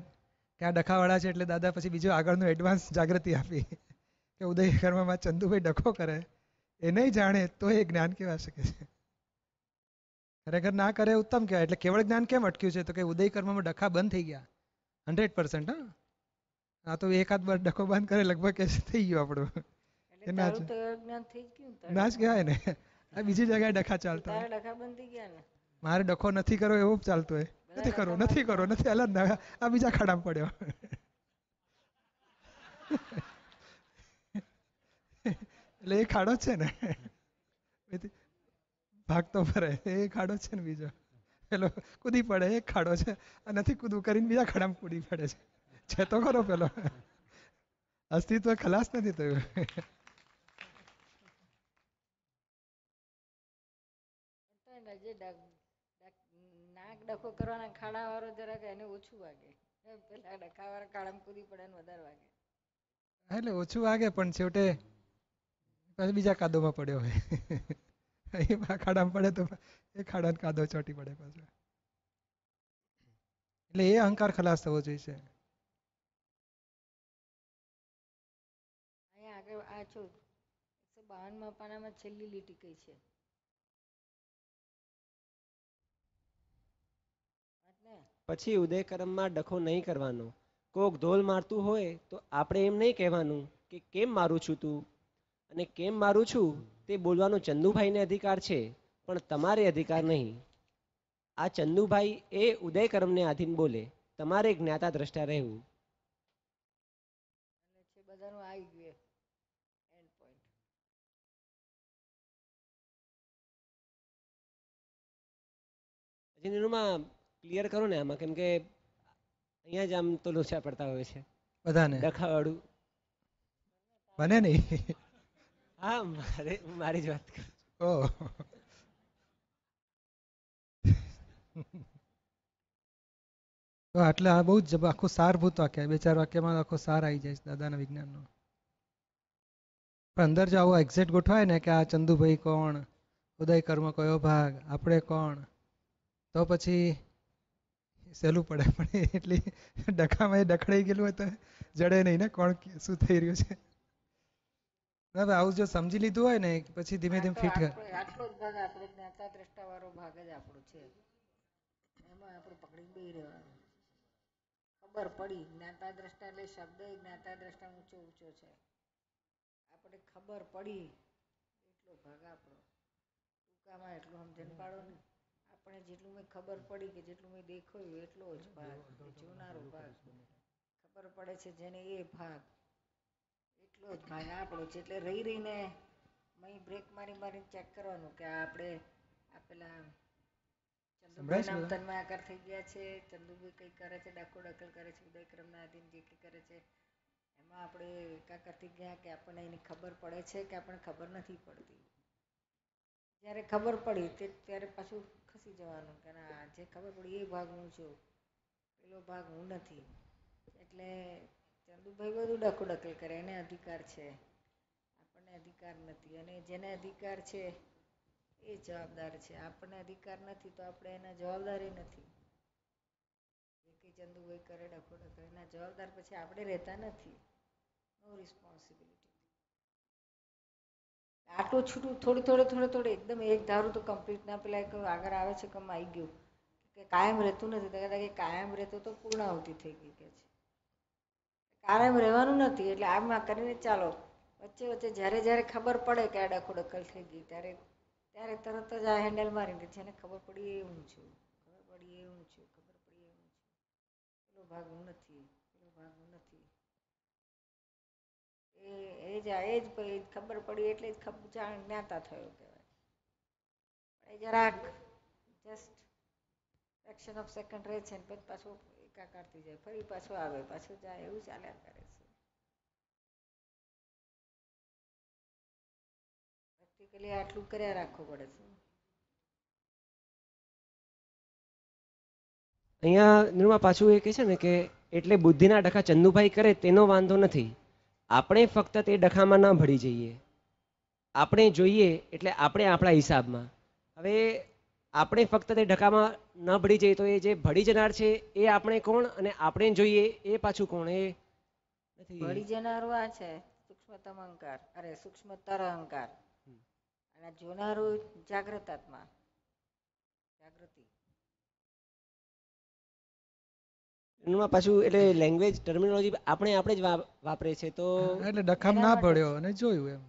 કે આ ડખાવાળા છે એટલે દાદા પછી બીજું આગળનું એડવાન્સ જાગૃતિ આપી કે ઉદય કર્મમાં ચંદુભાઈ ડખો કરે એ નહીં જાણે તો એ જ્ઞાન કેવા શકે છે. ખરેખર ના કરે ઉત્તમ કહેવાય. એટલે કેવળ જ્ઞાન કેમ અટક્યું છે તો કે ઉદય કર્મમાં ડખા બંધ થઈ ગયા 100%. હા, આ તો એકાદ વાર ડખો બંધ કરે લગભગ એ થઈ ગયું આપણું. એટલે તારું તો જ્ઞાન થઈ જ ગયું ને, ના જ કહેવાય ને. આ બીજી જગ્યાએ ડખા ચાલતા તારા હોય. ડખા બંધ થઈ ગયા ને. મારે ડખો નથી કરવો એવું ચાલતું હોય. નથી કરવો નથી કરવો નથી અલગ ના આ બીજા ખાડામાં પડ્યો. એટલે એ ખાડો જ છે ને, ભાગતો ફરે એ ખાડો જ છે ને બીજો. પેલો કૂદી પડે એક ખાડો છે, આ નથી કૂદવું કરીને બીજા ખાડામાં કૂદી પડે છે તો ખરો પેલો અસ્તિત્વ ખલાસ નથી થયું. જે નાક ડખો કરવાના ખાડા વાળો જરાક એને ઓછું વાગે, પેલા ડખા વાળા ખાડામાં કૂદી પડે ને વધારે વાગે. એટલે ઓછું વાગે પણ છેવટે પાછું બીજા કાદોમાં પડ્યો હોય. એ ખાડામાં પડે તો એ ખાડાનો કાદો ચોટી પડે પાછો. એટલે એ અહંકાર ખલાસ થવો જોઈએ. અહીંયા આગળ આ છો 152માં પાનામાં છેલ્લી લીટી કઈ છે? પછી ઉદય કર્મમાં ડખો નહીં કરવાનો. કોક ધોલ મારતું હોય તો આપણે એમ નહીં કહેવાનું કે કેમ મારું છું તું, અને કેમ મારું છું તે બોલવાનો ચંદુભાઈને અધિકાર છે, પણ તમારે અધિકાર નહીં. આ ચંદુભાઈ એ ઉદય કર્મને આધીન બોલે, તમારે જ્ઞાતા દ્રષ્ટા રહેવું. બધાનું આવી ગયું એન્ડ પોઈન્ટ. હજી નિરૂમાં ક્લિયર કરો ને આમાં, કેમ કે અહીંયા જ આમ તો લોચા પડતા હોય છે બધાને ડખાવાળું. બને નહીં. હા, મારી જ વાત કરું. ઓહ, તો એટલે આ બહુ જ આખું સારભૂત વાક્ય, 2-4 વાક્યમાં આખો સાર આવી જાય છે દાદાના વિજ્ઞાનનો. પણ અંદર જો આવું એક્ઝેક્ટ ગોઠવાય ને કે આ ચંદુભાઈ કોણ, ઉદય કર્મ કયો ભાગ, આપણે કોણ, તો પછી સહેલું પડે. પણ એટલી ડખામાં એ ડખડાઈ ગયેલું હોય તો જડે નહીં ને કોણ શું થઈ રહ્યું છે. બરાબર, આવું જો સમજી લીધું હોય ને પછી ધીમે ધીમે ફિટ કર. આટલો જ ભાગ આપણો જ્ઞાતા દ્રષ્ટા વાળો ભાગ જ આપણો છે. એમાં આપણું પકડી બે રહેવાનું. ખબર પડી જ્ઞાતા દ્રષ્ટા એટલે શબ્દ જ્ઞાતા દ્રષ્ટા ઊંચો ઊંચો છે. આપણે ખબર પડી એટલો ભાગ આપણો. ટૂંકામાં એટલું સમજણ પાડો ને. આપણે જેટલું મેં ખબર પડી કે જેટલું મેં દેખાયું એટલો જ ભાગ, જોનારો ભાગ. ખબર પડે છે જેને એ ભાગ, એટલો જ ભાગ આપણો છે. એટલે રહી રહીને મય બ્રેક મારી મારીને ચેક કરવાનું કે આપણે આ પેલા ચંદુભાઈ નામ તન્માયાકાર થઈ ગયા છે, ચંદુભાઈ કઈ કરે છે, ડખો ડખલ કરે છે, ઉદય ક્રમના આધીન જે કંઈ કરે છે એમાં આપણે એકાકાર થઈ ગયા કે આપણને એની ખબર પડે છે કે આપણને ખબર નથી પડતી. જ્યારે ખબર પડી ત્યારે પાછું ખસી જવાનું કે ના, જે ખબર પડી એ ભાગ હું છું, પેલો ભાગ હું નથી. એટલે ચંદુભાઈ બધું ડખો ડખલ કરે, એને અધિકાર છે, આપણને અધિકાર નથી. અને જેને અધિકાર છે એ જવાબદાર છે. આપણને અધિકાર નથી તો આપણે એના જવાબદારી નથી. જે કંઈ ચંદુભાઈ કરે ડખો ડખલ એના જવાબદાર પછી આપણે રહેતા નથી. No responsibility. આટલું છૂટું થોડું એકદમ એક ધારું તો કમ્પ્લીટ ના. પેલા એક આગળ આવે છે કમ આવી ગયું કે કાયમ રહેતું નથી. તો કહેતા કે કાયમ રહેતું તો પૂર્ણાહુતિ થઈ ગઈ કે છે. કાયમ રહેવાનું નથી. એટલે આમ કરીને ચાલો વચ્ચે વચ્ચે જ્યારે ખબર પડે કે આ ડખો ડખલ થઈ ગઈ ત્યારે તરત જ આ હેન્ડલ મારીને જેને ખબર પડી એ હું છું, ખબર પડી એ હું છું, ખબર પડી એ હું છું. પેલો ભાગ હું નથી, પેલો ભાગ હું નથી. એ જ ખબર પડી એટલે જ જ્ઞાતા થયો કહેવાય. પણ એ જરાક જસ્ટ ફ્રેક્શન ઓફ સેકન્ડ રહે છે ને પછી પાછો એકાકાર થઈ જાય, ફરી પાછો આવે, પાછો જાય, એવું ચાલ્યા કરે છે. પ્રેક્ટિકલી આટલું કર્યા રાખવું પડે છે. અહીંયા નિરૂમા પાછું એ કહે છે ને કે એટલે બુદ્ધિના ડખા ચંદુભાઈ કરે તેનો વાંધો નથી, આપણે ફક્ત તે ડખામાં ન ભળી જઈએ. આપણે જોઈએ એટલે આપણે આપણા હિસાબમાં. હવે આપણે ફક્ત તે ઢકામાં ન ભળી જઈએ તો એ જે ભળી જનાર છે એ આપણે કોણ અને આપણે જોઈએ એ પાછું કોણ એ નથી. ભળી જનારું આ છે સૂક્ષ્મતમ અહંકાર, અરે સૂક્ષ્મતર અહંકાર, અને જોનારું જાગ્રત આત્મા, જાગૃતિ. એમાં પાછું એટલે લેંગ્વેજ ટર્મિનોલોજી આપણે જ વાપરે છે તો એટલે ડખામ એના ના માટે પડ્યો અને જોયું એમ.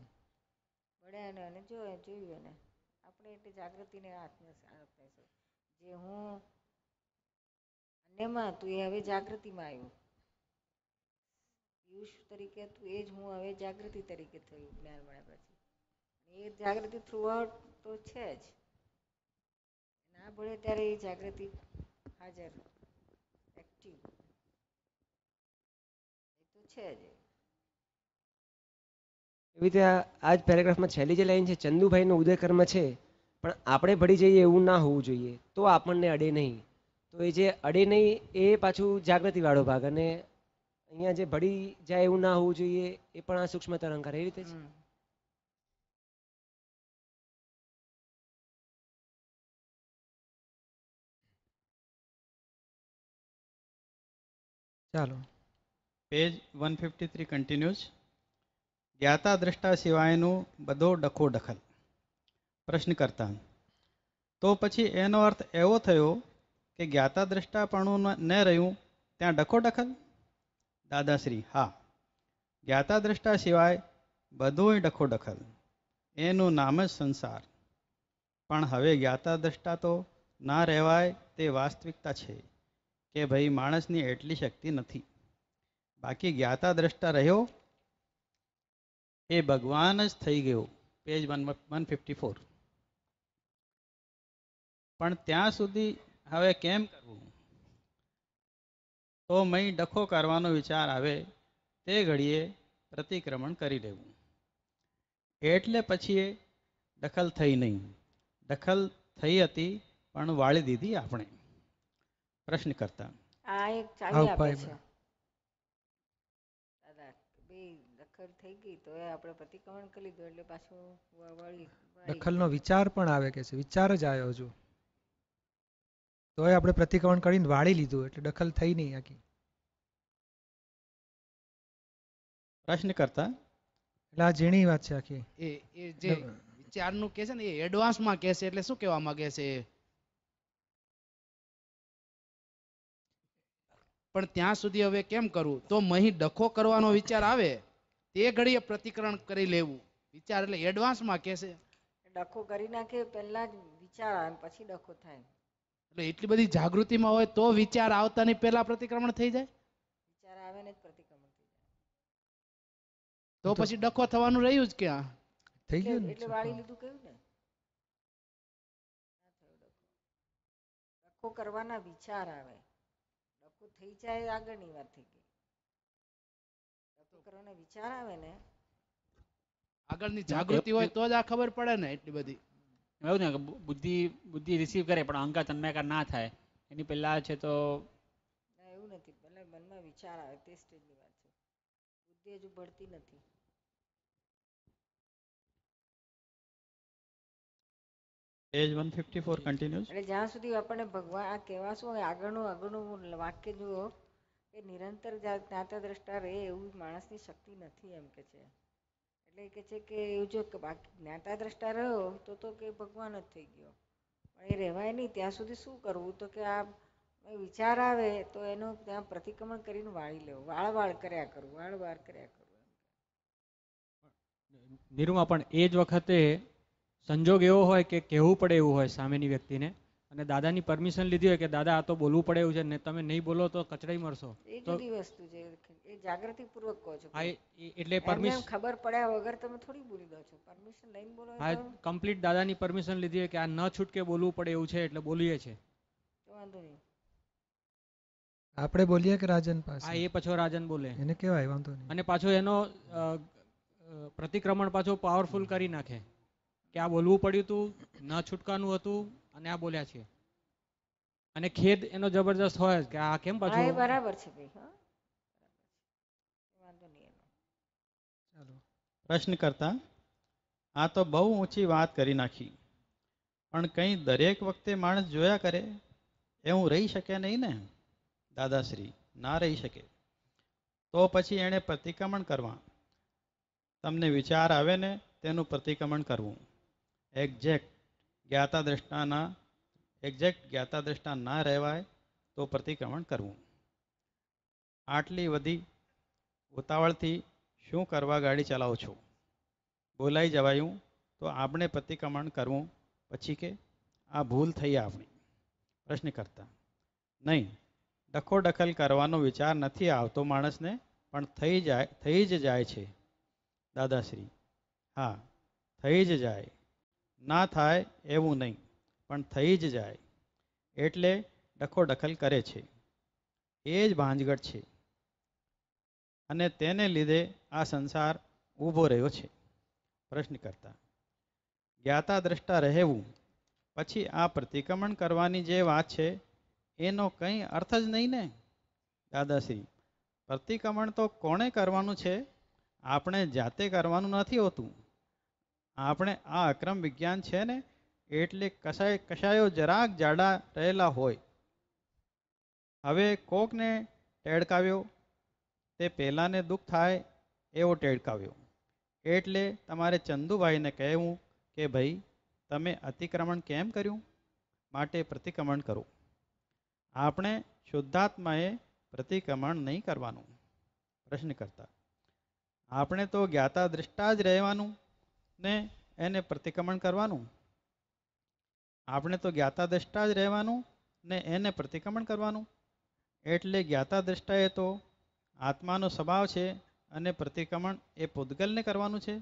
ભળ્યા એને અને જોયું એને આપણે એટલે જાગૃતિને જે હું અન્યમાં હતું એ હવે જાગૃતિમાં આવ્યું. પિયુષ તરીકે હતું એ જ હું હવે જાગૃતિ તરીકે થયું જ્ઞાન મળ્યા પછી. એ જાગૃતિ થ્રુઆઉટ તો છે જ, ના ભળે ત્યારે એ જાગૃતિ હાજર, એક્ટિવ, એ તો છે જ. એવી રીતે આ જ પેરેગ્રાફમાં છેલ્લી જે લાઈન છે, ચંદુભાઈનો ઉદય કર્મ છે પણ આપણે ભળી જઈએ એવું ના હોવું જોઈએ તો આપણને અડે નહીં. તો એ જે અડે નહીં એ પાછું જાગૃતિ વાળો ભાગ, અને અહીંયા જે ભળી જાય એવું ના હોવું જોઈએ એ પણ આ સૂક્ષ્મતર અહંકાર એ રીતે છે. ચાલો. Page 153 continues. જ્ઞાતા દ્રષ્ટા સિવાયનું બધો ડખો દખલ. પ્રશ્ન કરતા, તો પછી એનો અર્થ એવો થયો કે જ્ઞાતા દ્રષ્ટાપણું ન રહ્યું ત્યાં ડખો દખલ? દાદાશ્રી: હા, જ્ઞાતા દ્રષ્ટા સિવાય બધુંય ડખો દખલ, એનું નામ જ સંસાર. પણ હવે જ્ઞાતા દ્રષ્ટા તો ના રહેવાય તે વાસ્તવિકતા છે કે ભાઈ માણસની એટલી શક્તિ નથી. બાકી જ્ઞાતા દ્રષ્ટા રહ્યો એ ભગવાન જ થઈ ગયો. પેજ 154. પણ ત્યાં સુધી હવે કેમ કરવું? તો મય ડખો કરવાનો વિચાર આવે તે ઘડીએ પ્રતિક્રમણ કરી લેવું. એટલે પછી એ દખલ થઈ નહીં. દખલ થઈ હતી પણ વાળી દીધી આપણે. પ્રશ્ન કરતા, આ એક ચાવી આપે ઉપાય છે દાદા, બે દખલ થઈ ગઈ તો એ આપણે પ્રતિક્રમણ કરી લીધું એટલે પાછું વળી દખલનો વિચાર પણ આવે કે છે, વિચાર જ આવ્યો હજુ તોય આપણે પ્રતિક્રમણ કરીને વાળી લીધું એટલે દખલ થઈ નહીં આખી. પ્રશ્ન કરતા એટલે આ ઝીણી વાત છે આખી. એ જે વિચારનું કે છે ને એ એડવાન્સમાં કહે છે એટલે શું કહેવા માંગે છે? પણ ત્યાં સુધી હવે કેમ કરવું? તો મહી ડખો કરવાનો વિચાર આવે તે ઘડીએ પ્રતિક્રમણ કરી લેવું. વિચાર એટલે એડવાન્સમાં કહે છે. ડખો કરી નાખે પહેલા જ વિચાર આવે પછી ડખો થાય. એટલે એટલી બધી જાગૃતિમાં હોય તો વિચાર આવતાની પહેલા પ્રતિક્રમણ થઈ જાય, વિચાર આવે ને જ પ્રતિક્રમણ થઈ તો પછી ડખો થવાનું રહ્યું જ ક્યાં? થઈ જાય. ગયું ને. એટલે વાળી લીધું કહ્યું ને, ના થયો ડખો. ડખો કરવાના વિચાર આવે, ડખો થઈ જાય આગળની વાત થઈ ગઈ. ડખો કરવાના વિચાર આવે ને, આગળની જાગૃતિ હોય તો જ આ ખબર પડે ને. એટલી બધી એવું ને કે બુદ્ધિ રિસીવ કરે પણ અહંકાર તન્મયકાર ના થાય એની પહેલા છે તો ના એવું નથી. ભલે મનમાં વિચાર આવે તે સ્ટેજની વાત છે. બુદ્ધિ હજુ ભળતી નથી. Page 154 continues. એટલે જ્યાં સુધી આપણને ભગવાન આ કહેવા શું આગળનું વાક્ય જુઓ કે નિરંતર જ્ઞાતા દ્રષ્ટા રહે એવું માણસની શક્તિ નથી એમ કે છે. એટલે કે છે કે એવું જો બાકી જ્ઞાતા દ્રષ્ટા રહ્યો તો કે ભગવાન જ થઈ ગયો. પણ એ રહેવાય નહીં ત્યાં સુધી શું કરવું? તો કે આ વિચાર આવે તો એનું ત્યાં પ્રતિક્રમણ કરીને વાળી લેવું. વાળ કર્યા કરવું, વાળ કર્યા કરવું. નિરૂમાં પણ એ જ વખતે સંજોગ એવો હોય કે કહેવું પડે એવું હોય સામેની વ્યક્તિને અને દાદાની પરમિશન લીધી હોય કે દાદા આ તો બોલવું પડે એવું છે ને તમે નહીં બોલો તો કચડાઈ મરશો. એ જુદી વસ્તુ છે. એ જાગૃતિ પૂર્વક કહો છો. હા એટલે પરમિશન ખબર પડ્યા વગર તમે થોડી બોલી દો છો. પરમિશન લઈને બોલો હા કમ્પ્લીટ દાદાની પરમિશન લીધી હોય કે આ ન છૂટકે બોલવું પડે એવું છે એટલે બોલીએ છે તો વાંધો નહીં. આપણે બોલીએ કે રાજન પાસે? હા એ પાછો રાજન બોલે એને કેવાય વાંધો નહીં. અને પાછો એનો પ્રતિક્રમણ પાછું પાવરફુલ કરી નાખે કે આ બોલવું પડ્યું હતું, ન છૂટકાનું હતું અને આ બોલ્યા છે. અને ખેદ એનો જબરદસ્ત હોય કે આ કેમ હા એ પાછું. બરાબર છે ભાઈ. હા વાંધો નહીં એનો. પ્રશ્ન કરતા, આ તો બહુ ઊંચી વાત કરી નાખી પણ કંઈ દરેક વખતે માણસ જોયા કરે એવું રહી શકે નહીં ને? દાદાશ્રી: ના રહી શકે. તો પછી એણે પ્રતિક્રમણ કરવા. તમને વિચાર આવે ને તેનું પ્રતિક્રમણ કરવું. એક્ઝેક્ટ જ્ઞાતા દ્રષ્ટા ના રહેવાય તો પ્રતિક્રમણ કરવું. આટલી બધી ઉતાવળથી શું કરવા ગાડી ચલાવો છો? બોલાઈ જવાયું તો આપણે પ્રતિક્રમણ કરવું. પછી કે આ ભૂલ થઈ આપણી. પ્રશ્ન કરતા: નહીં, ડખોડખલ કરવાનો વિચાર નથી આવતો માણસને, પણ થઈ જ જાય છે. દાદાશ્રી: હા, થઈ જ જાય. ના થાય એવું નહીં, પણ થઈ જ જાય એટલે ડખોડખલ કરે છે. એ જ ભાંજગડ છે અને તેને લીધે આ સંસાર ઊભો રહ્યો છે. પ્રશ્ન કરતા: જ્ઞાતા દ્રષ્ટા રહેવું પછી આ પ્રતિક્રમણ કરવાની જે વાત છે એનો કંઈ અર્થ જ નહીં ને? દાદાશ્રી: પ્રતિક્રમણ તો કોણે કરવાનું છે? આપણે જાતે કરવાનું નથી હોતું. આપણે આ અક્રમ વિજ્ઞાન છે ને એટલે કશાયો જરાક જાડા રહેલા હોય. હવે કોકને ટેડકાવ્યો, તે પહેલાંને દુઃખ થાય એવો ટેડકાવ્યો, એટલે તમારે ચંદુભાઈને કહેવું કે ભાઈ તમે અતિક્રમણ કેમ કર્યું, માટે પ્રતિક્રમણ કરો. આપણે શુદ્ધાત્માએ પ્રતિક્રમણ નહીં કરવાનું. પ્રશ્ન કરતા: આપણે તો જ્ઞાતા દ્રષ્ટા જ રહેવાનું ને એને પ્રતિક્રમણ કરવાનું? આપણે તો જ્ઞાતા દ્રષ્ટા જ રહેવાનું ને એને પ્રતિક્રમણ કરવાનું? એટલે જ્ઞાતા દ્રષ્ટાએ તો આત્માનો સ્વભાવ છે અને પ્રતિક્રમણ એ પૂતગલને કરવાનું છે.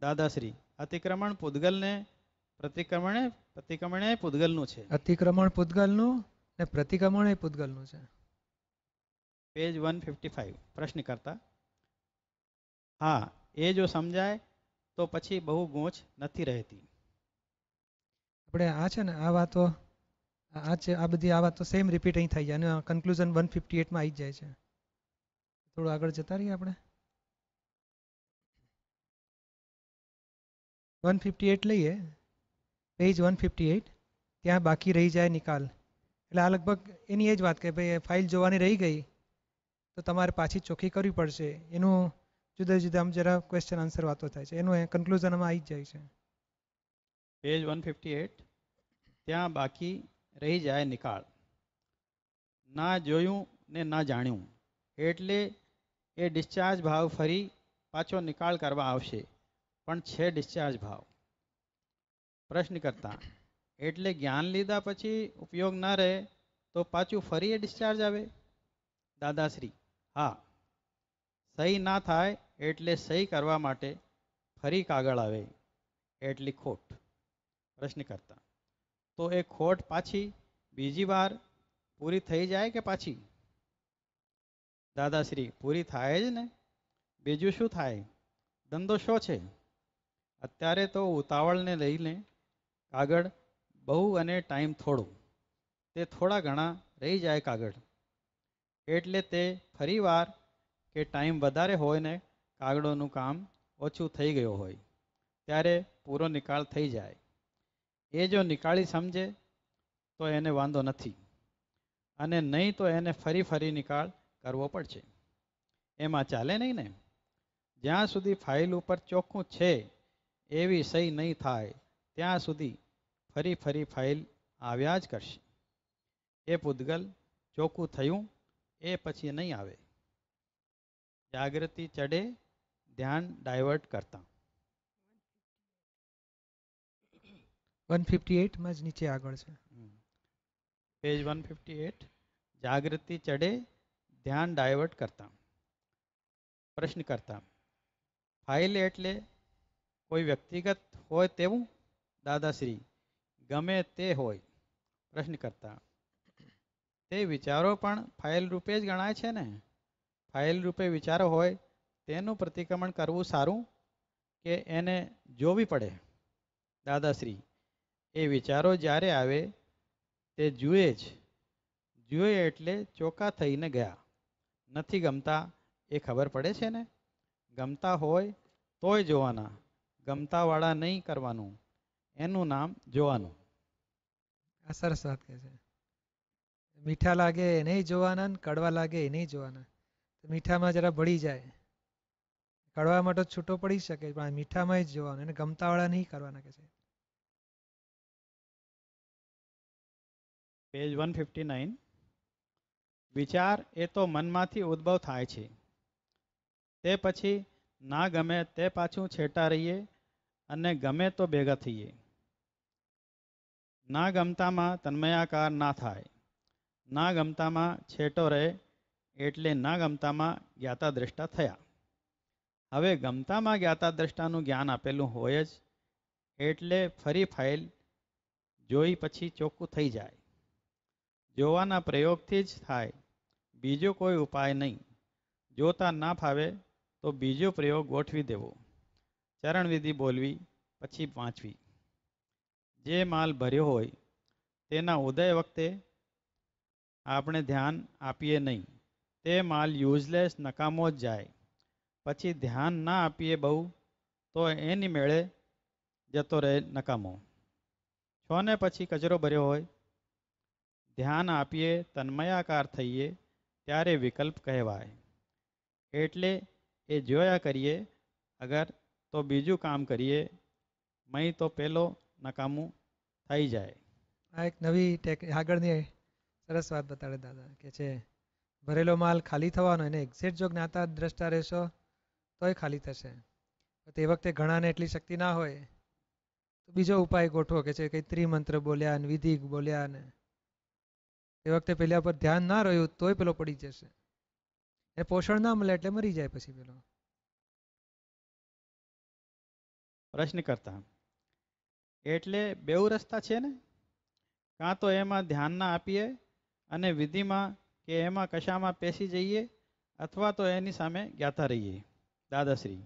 દાદાશ્રી: અતિક્રમણ પૂતગલને, પ્રતિક્રમણ એ પૂતગલનું છે. અતિક્રમણ પૂતગલનું ને પ્રતિક્રમણ એ પૂતગલનું છે. પેજ 155. પ્રશ્ન કરતા: હા, એ જો સમજાય તો પછી બહુ ગૂંચ નથી રહેતી. આપણે આ છે ને આ વાતો આ બધી આ વાતો સેમ રિપીટ અહીં થઈ જાય અને કન્ક્લુઝન 158 માં આવી જ જાય છે. થોડું આગળ જતા રહીએ આપણે. 158 લઈએ, પેજ 158. ત્યાં બાકી રહી જાય નિકાલ. એટલે આ લગભગ એની એ જ વાત કે ભાઈ ફાઇલ જોવાની રહી ગઈ તો તમારે પાછી ચોખ્ખી કરવી પડશે. એનું જુદા જુદા આમ જરા ક્વેશ્ચન આન્સર વાતો થાય છે. એનું કન્ક્લુઝનમાં આવી જ જાય છે. પેજ 158. ત્યાં બાકી રહી જાય નિકાળ. ના જોયું ને ના જાણ્યું એટલે એ ડિસ્ચાર્જ ભાવ ફરી પાછો નિકાળ કરવા આવશે, પણ છે ડિસ્ચાર્જ ભાવ. પ્રશ્ન કરતા: એટલે જ્ઞાન લીધા પછી ઉપયોગ ના રહે તો પાછું ફરી એ ડિસ્ચાર્જ આવે? દાદાશ્રી: હા, સહી ના થાય એટલે સહી કરવા માટે ફરી કાગળ આવે, એટલી ખોટ. પ્રશ્ન કરતા: તો એ ખોટ પાછી બીજી વાર પૂરી થઈ જાય કે પાછી? દાદાશ્રી: પૂરી થાય જ ને, બીજું શું થાય? ધંધો શો છે? અત્યારે તો ઉતાવળને લઈને કાગળ બહુ અને ટાઈમ થોડો, તે થોડા ઘણા રહી જાય કાગળ, એટલે તે ફરી વાર કે ટાઈમ વધારે હોય ને કાગળોનું કામ ઓછું થઈ ગયું હોય ત્યારે પૂરો નિકાળ થઈ જાય. એ જો નિકાળી સમજે તો એને વાંધો નથી, અને નહીં તો એને ફરી નિકાળ કરવો પડશે. એમાં ચાલે નહીં ને. જ્યાં સુધી ફાઇલ ઉપર ચોખ્ખું છે એવી સહી નહીં થાય ત્યાં સુધી ફરી ફાઇલ આવ્યા જ કરશે. એ પૂતગલ ચોખ્ખું થયું એ પછી નહીં આવે. જાગૃતિ ચડે ધ્યાન ડાયવર્ટ કરતા. 158 માં જ નીચે આગળ છે. પેજ 158. જાગૃતિ ચડે ધ્યાન ડાયવર્ટ કરતા. પ્રશ્ન કરતા: ફાઇલ એટલે કોઈ વ્યક્તિગત હોય તેવું? દાદાશ્રી: ગમે તે હોય. પ્રશ્ન કરતા: તે વિચારો પણ ફાઇલ રૂપે જ ગણાય છે ને? ફાઇલ રૂપે વિચારો હોય તેનું પ્રતિક્રમણ કરવું સારું કે એને જોવી પડે? દાદાશ્રી: એ વિચારો જ્યારે આવે તે જુએ એટલે ચોખ્ખા થઈને ગયા. નથી ગમતા એ ખબર પડે છે ને? ગમતા હોય તોય જોવાના, ગમતાવાળા નહીં કરવાનું, એનું નામ જોવાનું. આ સરસ વાત કહે છે. મીઠા લાગે એ નહીં જોવાના ને કડવા લાગે એ નહીં જોવાના. તો મીઠામાં જરા ભળી જાય, કડવામાં તો છૂટો પડી શકે પણ આ મીઠામાં જ જોવાનું, એને ગમતાવાળા નહીં કરવાના કે છે. પેજ 159. વિચાર એ તો મનમાંથી ઉદ્ભવ થાય છે, તે પછી ના ગમે તે પાછું છેટા રહીએ અને ગમે તો ભેગા થઈએ. ના ગમતામાં તન્મયાકાર ના થાય, ના ગમતામાં છેટો રહે એટલે ના ગમતામાં જ્ઞાતા દ્રષ્ટા થયા. હવે ગમતામાં જ્ઞાતા દ્રષ્ટાનું જ્ઞાન આપેલું હોય જ એટલે ફરી ફાઇલ જોઈ પછી ચોખ્ખું થઈ જાય. જોવાના પ્રયોગથી જ થાય, બીજો કોઈ ઉપાય નહીં. જોતા ના ફાવે તો બીજો પ્રયોગ ગોઠવી દેવો, ચરણવિધિ બોલવી પછી વાંચવી. જે માલ ભર્યો હોય તેના ઉદય વખતે આપણે ધ્યાન આપીએ નહીં, તે માલ યુઝલેસ નકામો જ જાય. પછી ધ્યાન ના આપીએ બહુ તો એની મેળે જતો રહે નકામો. છોને પછી કચરો ભર્યો હોય, ધ્યાન આપીએ તન્મયાકાર થઈએ ત્યારે વિકલ્પ કહેવાય. એટલે એ જોયા કરીએ અગર તો બીજું કામ કરીએ મય તો પેલો નકામું થઈ જાય. આ એક નવી આગળની સરસ વાત બતાડે દાદા કે છે ભરેલો માલ ખાલી થવાનો, એને એક્ઝેક્ટ જો જ્ઞાતા દ્રષ્ટા રહેશો તોય ખાલી થશે. તે વખતે ઘણાને એટલી શક્તિ ના હોય તો બીજો ઉપાય ગોઠવો કે છે કંઈ ત્રિમંત્ર બોલ્યા ને વિધિ બોલ્યા ને એ વખતે પેલા પર ધ્યાન ના રહ્યું તોય પેલો પડી જશે. એ પોષણ ના મળે એટલે મરી જાય પછી પેલો. પ્રશ્ન કરતા એટલે બેઉ રસ્તા છે ને, કાં તો એમાં ધ્યાન ના આપીએ અને વિધિમાં કે એમાં કશામાં પેસી જઈએ, અથવા તો એની સામે જ્ઞાતા રહીએ. દાદાશ્રી,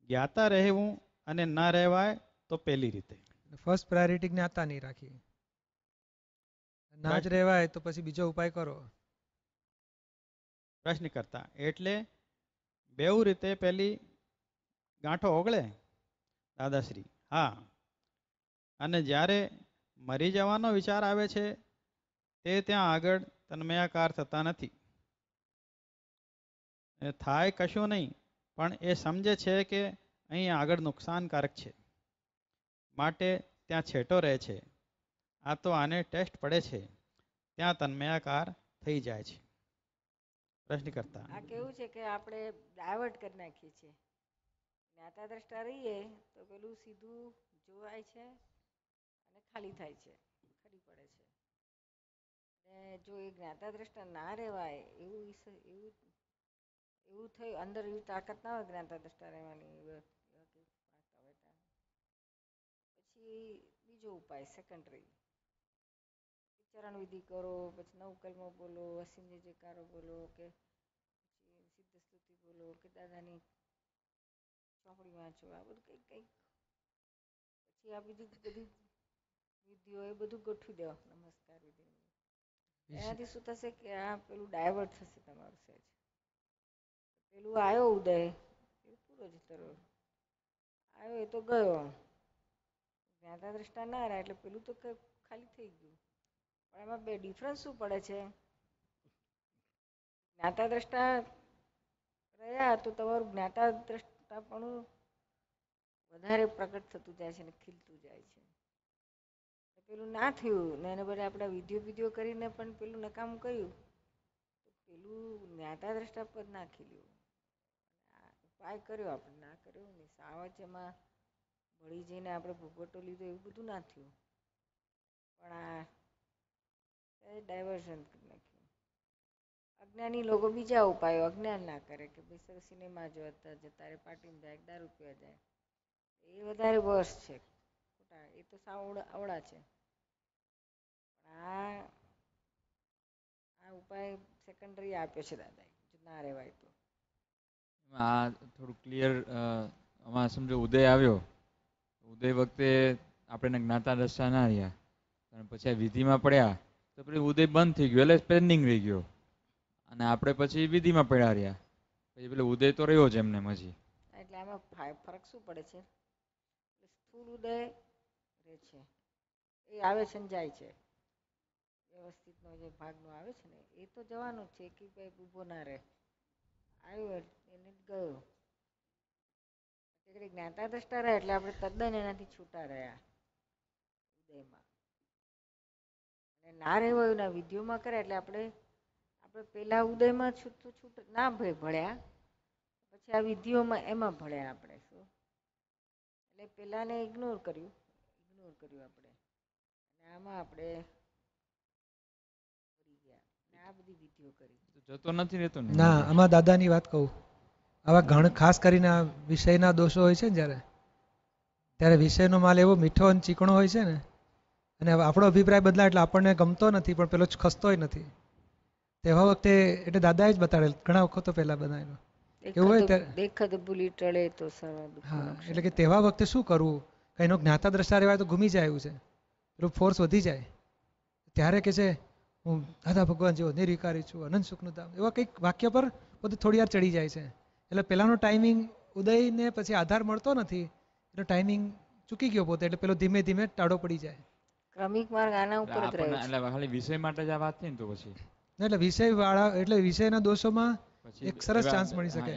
જ્ઞાતા રહેવું અને ના રહેવાય તો પહેલી રીતે ફર્સ્ટ પ્રાયોરિટી જ્ઞાતા નહીં રાખી, ના જ રહેવાય તો પછી બીજો ઉપાય કરો. પ્રશ્ન કરતા એટલે બેઉ રીતે પેલી ગાંઠો ઓગળે. દાદાશ્રી, હા. અને જ્યારે મરી જવાનો વિચાર આવે છે તે ત્યાં આગળ તન્મયાકાર થતા નથી. થાય કશું નહીં, પણ એ સમજે છે કે અહીં આગળ નુકસાનકારક છે માટે ત્યાં છેટો રહે છે. આ તો આને ટેસ્ટ પડે છે, ત્યાં તન્મયાકાર થઈ જાય છે. પ્રશ્ન કરતા આ કેવું છે કે આપણે ડાયવર્ટ કરી નાખીએ છીએ. જ્ઞાતા દ્રષ્ટા રહીએ તો પેલું સીધું જોવાય છે અને ખાલી થાય છે, ખરી પડે છે. ને જો એ જ્ઞાતા દ્રષ્ટા ના રહેવાય એવું એવું થયું, અંદર એવી તાકાત ના હોય જ્ઞાતા દ્રષ્ટા રહેવાની, પછી બીજો ઉપાય સેકન્ડરી ચરણ વિધિ કરો, પછી નવકલ્મો બોલો, અસીમ જયકારો બોલો, કે પછી સિદ્ધ સ્તુતિ બોલો, કે દાદાની ચોપડી વાંચો, આ બધું કંઈક કંઈક પછી આ બીજી બધી વિધિઓ એ બધું ગોઠવી દેવા. નમસ્કાર વિધિ એનાથી શું થશે કે આ પેલું ડાયવર્ટ થશે તમારું સહેજ. પેલું આવ્યો ઉદય એ પૂરો જ તરો આવ્યો એ તો ગયો, જ્ઞાતા દ્રષ્ટા ના રહ્યા એટલે પેલું તો ખાલી થઈ ગયું. પણ એમાં બે ડિફરન્સ શું પડે છે, જ્ઞાતા દ્રષ્ટા રહ્યા તો તમારું જ્ઞાતા દ્રષ્ટાપણું વધારે પ્રગટ થતું જાય છે ને ખીલતું જાય છે. પેલું ના થયું ને એને બદલે આપણે વિધિઓ કરીને પણ પેલું નકામું કર્યું તો પેલું જ્ઞાતા દ્રષ્ટા પદ ના ખીલ્યું. ઉપાય કર્યો આપણે, ના કર્યો ને સાવચમાં ભળી જઈને આપણે ભૂગવટો લીધો એવું બધું ના થયું, પણ આ ડાયવર્ઝન કરી નાખ્યું. અજ્ઞાની લોકો બીજા ઉપાયો અજ્ઞાન ના કરે કે ભાઈ સિનેમા જોતા જતા રે, પાર્ટીમાં જાય, દારૂ પીવા જાય, એ વધારે વર્સ છે, ખોટા. એ તો સાવ અવળા છે. પણ આ ઉપાય સેકન્ડરી આપ્યો છે દાદાએ, જો ના રહેવાય તો. આ થોડું ક્લિયર આમાં સમજો ઉદય આવ્યો, ઉદય વખતે આપણે જ્ઞાતા દશા ના રહ્યા અને પછી આ વિધિમાં પડ્યા તો પછી ઉદય બંધ થઈ ગયો એટલે પેન્ડિંગ રહી ગયો અને આપણે પછી વિધિમાં પડ્યા રહ્યા, પછી પેલો ઉદય તો રહ્યો જ એમને હજી. એટલે આમાં ફરક શું પડે છે, સ્થૂળ ઉદય રહે છે એ આવે છે ને જાય છે. વ્યવસ્થિતનો જે ભાગનો આવે છે ને એ તો જવાનો જ છે કે ભાઈ ઊભો ના રહે, આવ્યો એને ગયો. એટલે જ્ઞાતા દ્રષ્ટા રહ્યા એટલે આપણે તદ્દન એનાથી છૂટા રહ્યા ઉદયમાં. અને ના રહેવાયું એના વિધિઓમાં કરે એટલે આપણે પેલા ઉદયમાં છૂટ ના ભળ્યા, પછી આ વિધિઓમાં એમાં ભળ્યા આપણે. શું એટલે પેલાને ઇગ્નોર કર્યું આપણે, અને આમાં આપણે પડી ગયા અને આ બધી વિધિઓ કરી. જતો નથી રહેતો ને. ના, આમાં દાદાની વાત કહું, આવા ઘણ ખાસ કરીને આ વિષયના દોષો હોય છે ને ત્યારે વિષયનો માલ એવો મીઠો અને ચીકણો હોય છે ને, અને આપણો અભિપ્રાય બદલાય એટલે આપણને ગમતો નથી પણ પેલો ખસતોય નથી. તેવા વખતે એટલે દાદાએ જ બતાડેલ ઘણા વખતો પહેલા બનાવેલો કેવું હોય ત્યારે. દેખત ભૂલી ટળે તો હા, એટલે કે તેવા વખતે શું કરવું, એનો જ્ઞાતા દ્રષ્ટા રહેવાય તો ઘૂમી જાય એવું છે, પેલું ફોર્સ વધી જાય. ત્યારે કે છે હું દાદા ભગવાન જેવો નિર્વિકારી છું, અનંત સુખનું ધામ, એવા કંઈક વાક્ય પર બધું થોડી વાર ચડી જાય છે. એટલે પેલાનો ટાઈમિંગ ઉદયને પછી આધાર મળતો નથી, એનો ટાઈમિંગ ચૂકી ગયો પોતે, એટલે પેલો ધીમે ધીમે ટાળો પડી જાય. ક્રમિક માર્ગ આના ઉપર જ રહ્યો છે. એટલે ખાલી વિષય માટે જ આ વાત થઈ ને તો પછી એટલે વિષય વાળા એટલે વિષયના દોષોમાં એક સરસ ચાન્સ મળી શકે.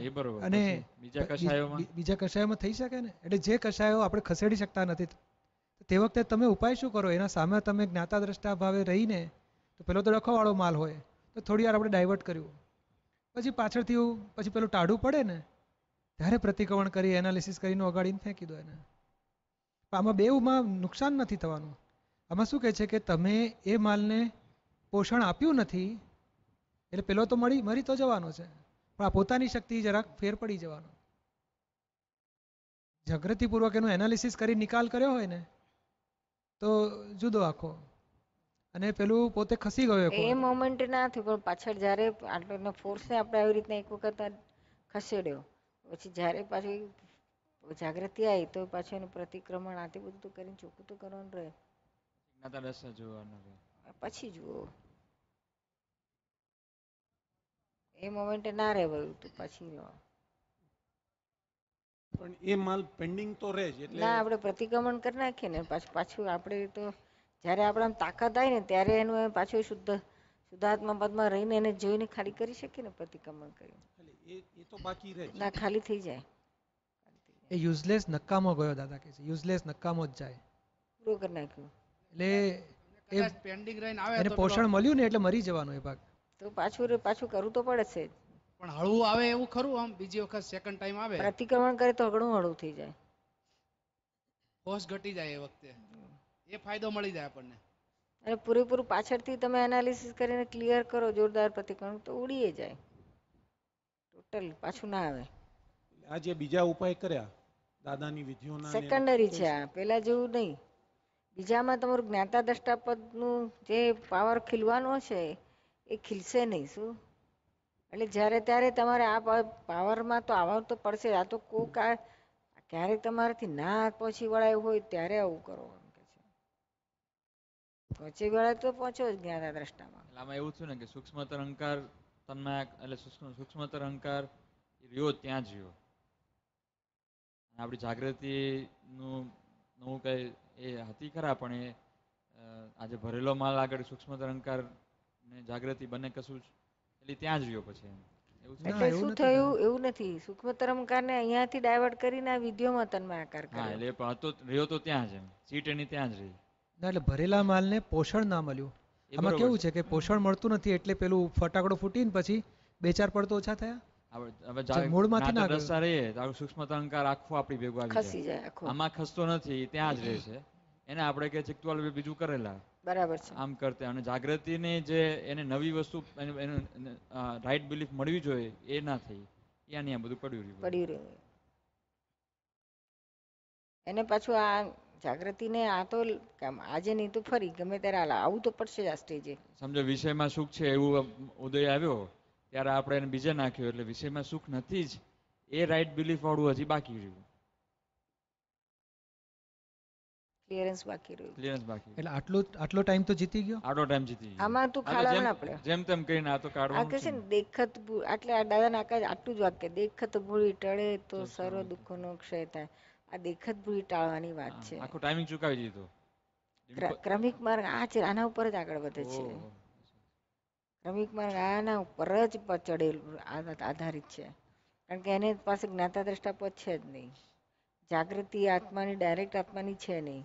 અને બીજા કષાયોમાં થઈ શકે ને, એટલે જે કષાયો આપણે ખસેડી શકતા નથી તે વખતે તમે ઉપાય શું કરો, એના સામે તમે જ્ઞાતા દ્રષ્ટા ભાવે રહીને, તો પેલો તો ડખોવાળો માલ હોય તો થોડી વાર આપણે ડાયવર્ટ કર્યું, પછી પાછળથી પછી પેલું ટાઢું પડે ને ત્યારે પ્રતિક્રમણ કરી એનાલિસિસ કરીને ઓગાડીને ફેંકી દો એને. આમાં બેઉમાં નુકસાન નથી થવાનું. આમાં શું કહે છે કે તમે એ માલને પોષણ આપ્યું નથી એટલે પેલો તો મરી તો જવાનો છે, પણ આ પોતાની શક્તિ જરાક ફેર પડી જવાનો. જાગૃતિપૂર્વક એનું એનાલિસિસ કરી નિકાલ કર્યો હોય ને તો જુદો આખો, અને પેલું પોતે ખસી ગયો એ મોમેન્ટ ના થયું, પણ પાછળ જ્યારે આટલો ફોર્સને આપણે આવી રીતના એક વખત ખસેડ્યો, પછી જ્યારે પાછી જાગૃતિ આવી તો પાછું એનું પ્રતિક્રમણ આતે બધું તો કરીને ચોખ્ખું તો કરવાનું રહે. પછી જુઓ એ મોમેન્ટે ના રહેવાયું તો પછી પણ એ માલ પેન્ડિંગ તો રહે જ. એટલે ના, આપણે પ્રતિક્રમણ કરી નાખીએ ને પાછું આપણે તો જ્યારે આપણા તાકાત આવી ને ત્યારે એનું પાછું શુદ્ધાત્મા પદમાં રહીને એને જોઈને ખાલી કરી શકીએ ને પ્રતિક્રમણ કરી. એ તો બાકી રહે ના, ખાલી થઈ જાય. એ યુઝલેસ નકામો ગયો દાદા કે છે, યુઝલેસ નકામો જ જાય. પૂરો કરી નાખ્યું એટલે પેન્ડિંગ રહીને આવે એને પોષણ મળ્યું ને એટલે મરી જવાનો એ ભાગ. તો પાછું કરવું તો પડે છે. પણ હળવું આવે એવું ખરું, આમ બીજી વખત સેકન્ડ ટાઈમ આવે પ્રતિક્રમણ કરે તો ઘણું હળવું થઈ જાય, ફોર્સ ઘટી જાય, એ વખતે એ ફાયદો મળી જાય આપણને. અને પૂરેપૂરું પાછળથી તમે એનાલિસિસ કરીને ક્લિયર કરો જોરદાર પ્રતિક્રમણ તો ઉડીએ જાય, ટોટલ પાછું ના આવે. આ જે બીજા ઉપાય કર્યા દાદાની વિધિઓના સેકન્ડરી છે, આ પેલા જેવું નહીં. બીજામાં તમારું જ્ઞાતા દ્રષ્ટાપદનું જે પાવર ખીલવાનો છે એ ખીલશે નહીં. શું એટલે જ્યારે ત્યારે તમારે આ પાવરમાં તો આવવાનું તો પડશે. આ તો કોક ક્યારેક તમારાથી ના પહોંચી વળાયું હોય ત્યારે આવું કરો, પહોંચી વળાય તો પહોંચો જ જ્ઞાતા દ્રષ્ટામાં. આમાં એવું થયું ને કે સૂક્ષ્મતર અહંકાર તન્માયા, એટલે સૂક્ષ્મતર અહંકાર રહ્યો ત્યાં જ રહ્યો. આપણી જાગૃતિનું નવું કઈ એ હતી ખરા, પણ એ આજે ભરેલો માલ આગળ સૂક્ષ્મતર અહંકાર ને જાગૃતિ બંને કશું એટલે ત્યાં જ રહ્યો પછી. એટલે શું થયું એવું નથી, સૂક્ષ્મતર અહંકારને અહીંયાથી ડાયવર્ટ કરીને આ વિધિઓમાં તન્માયાકાર કર્યો. એટલે હતો રહ્યો તો ત્યાં જ, એમ સીટ એની ત્યાં જ રહી. ના, એટલે ભરેલા માલને પોષણ ના મળ્યું. આમાં કેવું છે કે પોષણ મળતું નથી એટલે પેલું ફટાકડો ફૂટીને પછી 2-4 પડ તો ઓછા થયા. સૂક્ષ્મતર અહંકાર આખો આપણી ભેગો આવી જાય, આમાં ખસતો નથી, ત્યાં જ રહે છે. એને આપણે કે બીજું કરેલા બરાબર છે આમ કરતા, અને જાગૃતિને જે એને નવી વસ્તુ એનું રાઈટ બિલીફ મળવી જોઈએ એ ના થઈ, ત્યાં બધું પડ્યું રહ્યું. એને પાછું આ જાગૃતિને આ તો આજે નહીં તો ફરી ગમે ત્યારે આવું તો પડશે જ આ સ્ટેજે. સમજો વિષયમાં સુખ છે એવું ઉદય આવ્યો ત્યારે આપણે એને બીજે નાખ્યો, એટલે વિષયમાં સુખ નથી જ, એ રાઈટ બિલીફ વાળું હજી બાકી રહ્યું, ક્લિયરન્સ બાકી રહ્યું. એટલે આટલો ટાઈમ તો જીતી ગયો, આટલો ટાઈમ જીતી ગયો. આમાં તું ખાડા ના પડે, જેમ તેમ કરીને આ તો કાઢવાનું છે ને. દેખત એટલે આ દાદાના આટલું જ વાક્ય, દેખત ભૂલી ટળે તો સર્વ દુઃખોનો ક્ષય થાય. આ દેખત ભૂલી ટાળવાની વાત છે. આખો ટાઈમિંગ ચૂકાવી દીધો. ક્રમિક માર્ગ આ છે, આના ઉપર જ આગળ વધે છે. ઓહો. ક્રમિક માર્ગ આના ઉપર જ ચડેલું આધારિત છે, કારણ કે એને પાસે જ્ઞાતા દ્રષ્ટા પદ છે જ નહીં. જાગૃતિ આત્માની ડાયરેક્ટ આત્માની છે નહીં,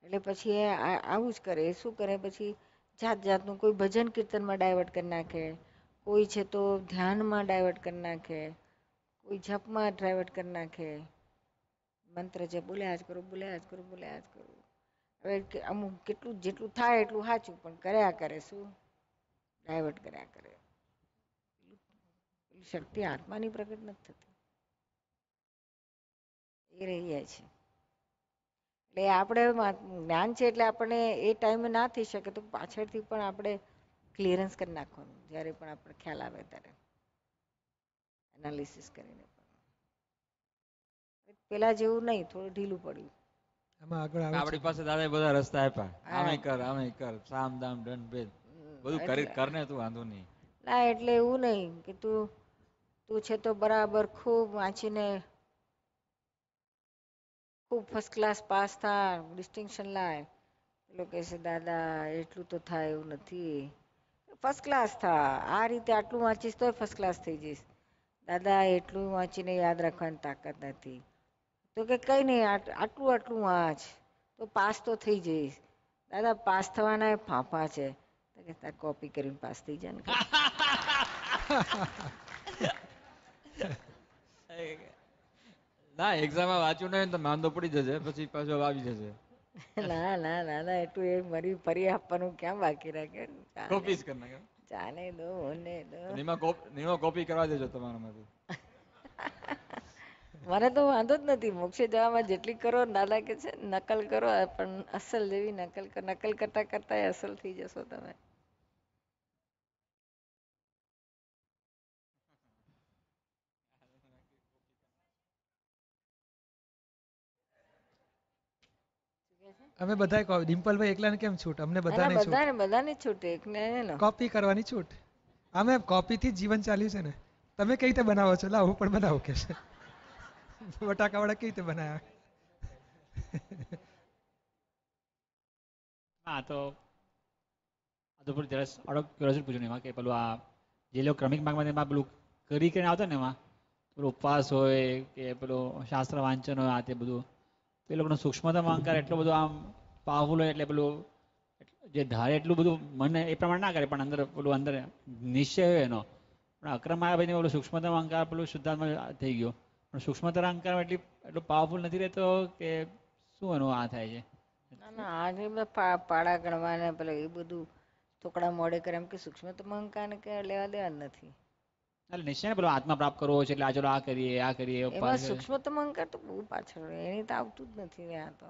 એટલે પછી એ આવું જ કરે. શું કરે પછી? જાત જાતનું કોઈ ભજન કીર્તનમાં ડાયવર્ટ કરી નાખે, કોઈ છે તો ધ્યાનમાં ડાયવર્ટ કરી નાખે, કોઈ જપમાં ડાયવર્ટ કરી નાખે. મંત્ર છે બોલ્યા જ કરો, બોલ્યા જ કરો, બોલ્યા જ કરો. હવે અમુક કેટલું જેટલું થાય એટલું સાચું, પણ કર્યા કરે શું? ડાયવર્ટ કર્યા કરે. શક્તિ આત્માની પ્રગટ નથી થતી, એ રહી જાય છે. એટલે આપણે જ્ઞાન છે એટલે આપણે એ ટાઈમે ના થઈ શકે તો પાછળથી પણ આપણે ક્લિયરન્સ કરી નાખવાનું, જ્યારે પણ આપણે ખ્યાલ આવે ત્યારે એનાલિસિસ કરીને. પેલા જેવું નહીં, થોડું ઢીલું પડ્યું. આમાં આગળ આવે આપણી છે. પાસે દાદા બધા રસ્તા આપ્યા, હા. આમે કર સામ દામ દંડ ભેદ બધું કરી કરને, તું વાંધો નહીં. ના એટલે એવું નહીં કે તું છે તો બરાબર ખૂબ વાંચીને ખૂબ ફર્સ્ટ ક્લાસ પાસ થા, ડિસ્ટિંક્શન લાય. પેલો કહે છે દાદા એટલું તો થાય એવું નથી, ફર્સ્ટ ક્લાસ થા. આ રીતે આટલું વાંચીશ તો ફર્સ્ટ ક્લાસ થઈ જઈશ. દાદા એટલું વાંચીને યાદ રાખવાની તાકાત નથી. તો કે કંઈ નહીં, આટલું આટલું વાંચ તો પાસ તો થઈ જઈશ. દાદા પાસ થવાના એ ફાંફા છે. તો કે તાર કોપી કરીને પાસ થઈ જાય ને. ના એક્ઝામમાં વાંચ્યું નહીં તો માંદો પડી જશે, પછી પાછો આવી જશે. ના ના દાદા એટલું એ મરી ફરી આપવાનું ક્યાં બાકી રાખે? કોપી જ કરી નાખે. ચાલે દો ને દો. નીમાં કોપી કરવા દેજો તમારામાંથી. મને તો વાંધો જ નથી, મોક્ષે જવામાં જેટલી કરો દાદા કે છે નકલ કરો, પણ અસલ જેવી નકલ કરો. નકલ કરતા કરતા અસલ થઈ જશો તમે. અમે બધા ડિમ્પલભાઈ એકલાને કેમ છૂટ? અમને બધાને છૂટ. બધાને છૂટે, એક ને એનો. કોપી કરવાની છૂટ. અમે કોપીથી જ જીવન ચાલ્યું છે ને. તમે કઈ રીતે બનાવો છો? લાવ હું પણ બનાવું કે છે. બટાકાવાળા કઈ રીતે બનાવ્યા? હા તો પણ જરા અડક પૂછ્યું એમાં કે પેલું આ જે લોકો ક્રમિક માર્ગમાં એમાં પેલું કરી કરીને આવતા ને એમાં પેલું ઉપવાસ હોય કે પેલું શાસ્ત્ર વાંચન હોય, આ તે બધું તો એ લોકોનો સૂક્ષ્મતમ અહંકાર એટલો બધો આમ પાવરફુલ હોય, એટલે પેલું જે ધારે એટલું બધું મને એ પ્રમાણે ના કરે, પણ અંદર પેલું અંદર નિશ્ચય હોય એનો. પણ અક્રમ આવ્યા ભાઈ પેલું સૂક્ષ્મતમ અહંકાર પેલું શુદ્ધાત્મા થઈ ગયો, પણ સૂક્ષ્મતર અહંકાર એટલું પાવરફુલ નથી રહેતો કે શું એનું આ થાય છે? ના ના આજે પાડા ગણવાને પેલું એ બધું થોકડા મોડે કરે, એમ કે સૂક્ષ્મતમ અહંકાર ને કે લેવા દેવા જ નથી. એટલે નિશ્ચય ને પેલો આત્મા પ્રાપ્ત કરવો છે એટલે આ ચલો આ કરીએ આ કરીએ. એમાં સૂક્ષ્મતમ અહંકાર તો બહુ પાછળ, એની તો આવતું જ નથી ને. આ તો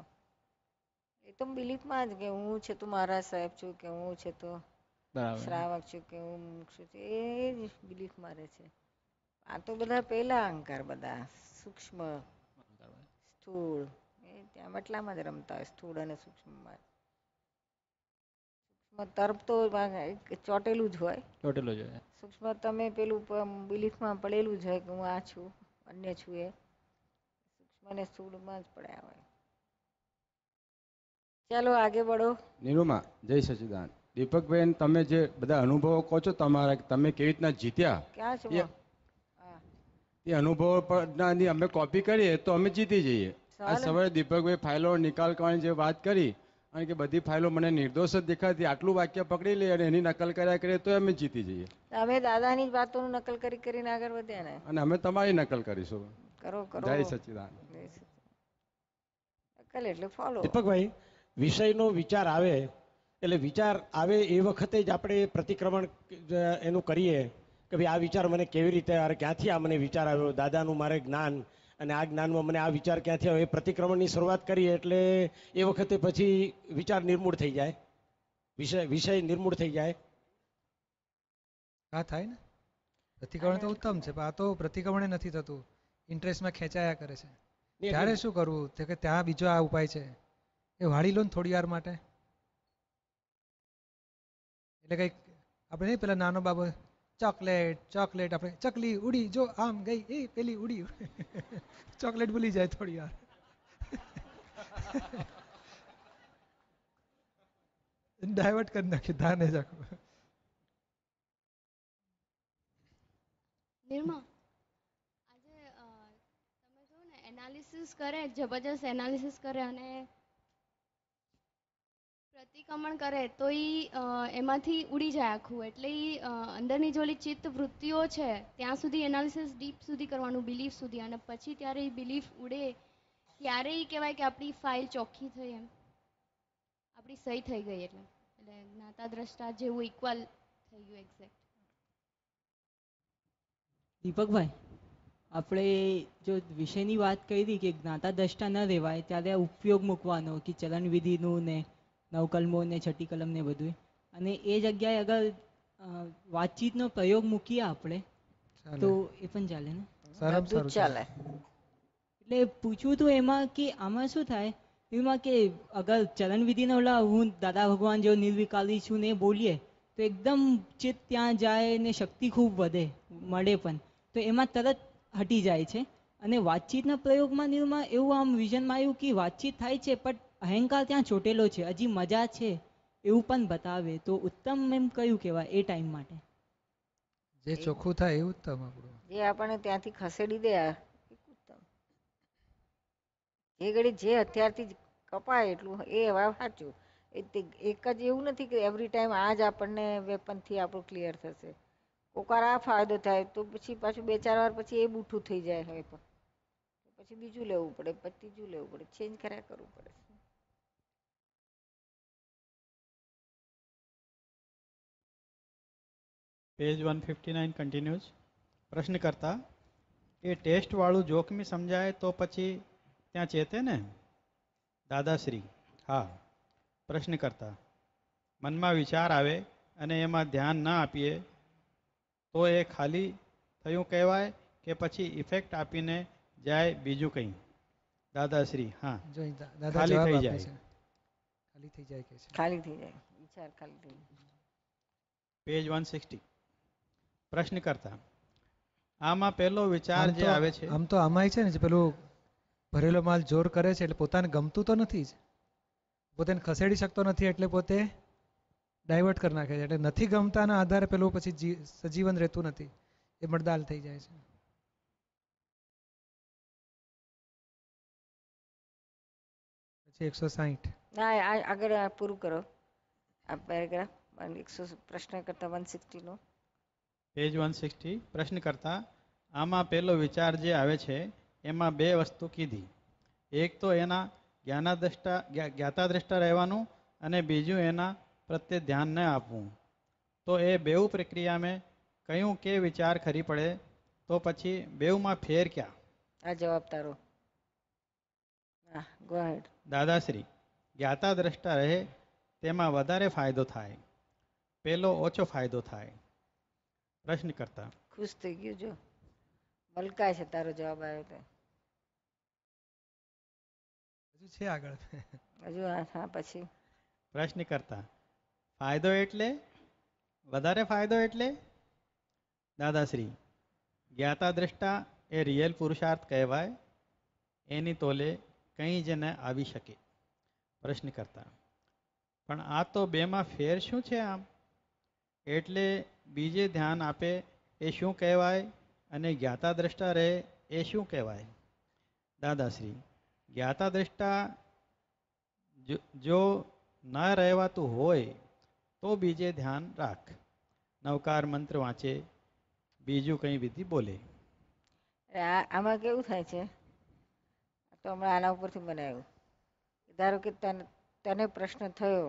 એ તો બિલીફમાં જ કે હું છે તો મહારાજ સાહેબ છું, કે હું છે તો શ્રાવક છું, કે હું મુક્ષુ છું, એ જ બિલીફમાં રહે છે. આ તો બધા પહેલા અહંકાર, બધા સૂક્ષ્મ સ્થૂળ એ ત્યાં મટલામાં જ રમતા હોય, સ્થૂળ અને સૂક્ષ્મમાં. સૂક્ષ્મ તર્પ તો ચોટેલું જ હોય, ચોટેલું જ હોય. સૂક્ષ્મ તમે પેલું બિલીફમાં પડેલું જ હોય કે હું આ છું, અન્ય છું. એ સૂક્ષ્મ ને સ્થૂળમાં જ પડ્યા હોય. ચાલો આગે બઢો. નિરૂમા, જય સચિદાન. દીપકબેન, તમે જે બધા અનુભવો કહો છો તમારા, તમે કેવી રીતના જીત્યા, ક્યાં છો? એ અનુભવો પરની અમે કોપી કરીએ તો અમે જીતી જઈએ. આ સવારે દીપકભાઈ ફાઇલો નિકાલ કરવાની જે વાત કરી, અને કે બધી ફાઇલો મને નિર્દોષ જ દેખાતી, આટલું વાક્ય પકડી લે અને એની નકલ કર્યા કરીએ તો અમે જીતી જઈએ. અમે દાદાની જ વાતોનું નકલ કરીને આગળ વધ્યા ને, અને અમે તમારી નકલ કરીશું. કરો કરો. જય સચિદાન. નકલ એટલે ફોલો. દીપકભાઈ, વિષયનો વિચાર આવે એટલે વિચાર આવે એ વખતે જ આપણે પ્રતિક્રમણ એનું કરીએ કે ભાઈ આ વિચાર મને કેવી રીતે, ક્યાંથી આ મને વિચાર આવ્યો, દાદાનું મારે જ્ઞાન અને આ જ્ઞાનમાં મને આ વિચાર ક્યાંથી આવ્યો, એ પ્રતિક્રમણની શરૂઆત કરીએ એટલે એ વખતે પછી વિચાર નિર્મૂળ થઈ જાય, વિષય નિર્મૂળ થઈ જાય. હા થાય ને. પ્રતિક્રમણ તો ઉત્તમ છે, પણ આ તો પ્રતિક્રમણ નથી થતું, ઇન્ટરેસ્ટમાં ખેંચાયા કરે છે. ત્યારે શું કરવું? કે ત્યાં બીજો આ ઉપાય છે, એ વાળી લો ને થોડી વાર માટે. એટલે કંઈક આપણે નહીં પેલા નાનો બાબો ચોકલેટ ચોકલેટ, આપણે ચકલી ઉડી જો આમ ગઈ, એ પેલી ઉડી ચોકલેટ ભૂલી જાય થોડી વાર. ડાયવર્ટ કરી નાખ્યું ધાને જ આખું. નિર્મા આજે તમે કહ્યું ને એનાલિસિસ કરે, જબરજસ્ત એનાલિસિસ કરે અને પ્રતિક્રમણ કરે તો એમાંથી ઉડી જાય આખું. એટલે અંદરની જે ઓલી ચિત્ત વૃત્તિઓ છે ત્યાં સુધી એનાલિસિસ ડીપ સુધી કરવાનું, બિલીફ સુધી, અને પછી ત્યારે એ બિલીફ ઉડે ત્યારે કહેવાય કે આપણી ફાઇલ ચોખ્ખી થઈ, એમ આપણી સહી થઈ ગઈ. એટલે જ્ઞાતા દ્રષ્ટા જેવું ઇક્વલ થઈ ગયું એક્ઝેક્ટ. દીપકભાઈ, આપણે જો વિષયની વાત કરી કે જ્ઞાતા દ્રષ્ટા ન રહેવાય ત્યારે આ ઉપયોગ મૂકવાનો કે ચલણવિધિનું ને નવકલમો ને છઠ્ઠી કલમ ને બધું, અને એ જગ્યાએ અગર વાતચીતનો પ્રયોગ મૂકીએ આપણે તો એ પણ ચાલે ને? ચાલે. એટલે પૂછવું હતું એમાં કે આમાં શું થાય એમાં કે અગર ચલણવિધિના ઓલા હું દાદા ભગવાન જેવો નિર્વિકારી છું ને બોલીએ તો એકદમ ચિત્ત ત્યાં જાય ને શક્તિ ખૂબ વધે મળે પણ, તો એમાં તરત હટી જાય છે. અને વાતચીતના પ્રયોગમાં નિર્મા એવું આમ વિઝનમાં આવ્યું કે વાતચીત થાય છે પણ અહંકાર ત્યાં ચોટેલો છે, હજી મજા છે એવું પણ બતાવે. તો ઉત્તમ એમ કયું કહેવાય એ ટાઈમ માટે? જે ચોખ્ખું થાય એ ઉત્તમ. આપણું જે આપણને ત્યાંથી ખસેડી દે ઉત્તમ. જે ઘડી જે અત્યારથી કપાય એટલું એ હવે સાચું. એક જ એવું નથી કે એવરી ટાઈમ આ જ આપણને વેપનથી આપણું ક્લિયર થશે. કોકવાર આ ફાયદો થાય તો પછી પાછું 2-4 વાર પછી એ બૂઠું થઈ જાય હોય, પછી બીજું લેવું પડે, પછી ત્રીજું લેવું પડે, ચેન્જ કર્યા કરવું પડે. Page 159 continues. પ્રશ્ન કરતા એ ટેસ્ટ વાળું જોખમી સમજાય તો પછી ત્યાં ચેતે ને? દાદાશ્રી: હા. પ્રશ્ન કરતા મનમાં વિચાર આવે અને એમાં ધ્યાન ના આપીએ તો એ ખાલી થયું કહેવાય કે પછી ઇફેક્ટ આપીને જાય બીજું કંઈ? દાદાશ્રી: હા, ખાલી થઈ જાય. ખાલી થઈ જાય કે છે? ખાલી થઈ જાય, વિચાર ખાલી થઈ જાય. પેજ 160. પ્રશ્ન કરતા આમાં પહેલો વિચાર જે આવે છે, આમ તો આમાં છે ને જે પેલું ભરેલો માલ જોર કરે છે એટલે પોતાને ગમતું તો નથી જ, પોતાને ખસેડી શકતો નથી એટલે પોતે ડાયવર્ટ કરી નાખે છે. એટલે નથી ગમતાના આધારે પેલું પછી સજીવન રહેતું નથી, એ મરદાલ થઈ જાય છે. પછી 160. ના, આગળ પૂરું કરો આ પેરેગ્રાફ. પ્રશ્ન કરતા 160 નો પેજ 160. પ્રશ્ન કરતા આમાં પહેલો વિચાર જે આવે છે એમાં બે વસ્તુ કીધી. એક તો એના જ્ઞાતા દ્રષ્ટા રહેવાનું અને બીજું એના પ્રત્યે ધ્યાન ન આપવું. તો એ બેઉ પ્રક્રિયામાં કયું કે વિચાર ખરી પડે તો પછી બેઉમાં ફેર ક્યાં? આ જવાબ તારો. ગો હેડ. દાદાશ્રી: જ્ઞાતા દ્રષ્ટા રહે તેમાં વધારે ફાયદો થાય, પેલો ઓછો ફાયદો થાય. પ્રશ્ન કરતા ખુશ થઈ ગયું. જો મલકાય છે તારો જવાબ આવ્યો તો. હજુ છે આગળ? હજુ હા. પછી પ્રશ્ન કરતા ફાયદો એટલે વધારે ફાયદો એટલે? દાદાશ્રી: જ્ઞાતા દ્રષ્ટા એ રિયલ પુરુષાર્થ કહેવાય, એની તોલે કંઈ જ ન આવી શકે. પ્રશ્ન કરતા પણ આ તો બેમાં ફેર શું છે આમ? એટલે બીજે ધ્યાન આપે એ શું કહેવાય અને જ્ઞાતા દ્રષ્ટા રહે એ શું કહેવાય? દાદાશ્રી: જ્ઞાતા દ્રષ્ટા જો ન રહેવાતું હોય તો બીજે ધ્યાન રાખ, નવકાર મંત્ર વાંચે, બીજું કંઈ વિધિ બોલે. આમાં કેવું થાય છે, તો હમણાં આના ઉપરથી બનાવ્યું. ધારો કે તને પ્રશ્ન થયો,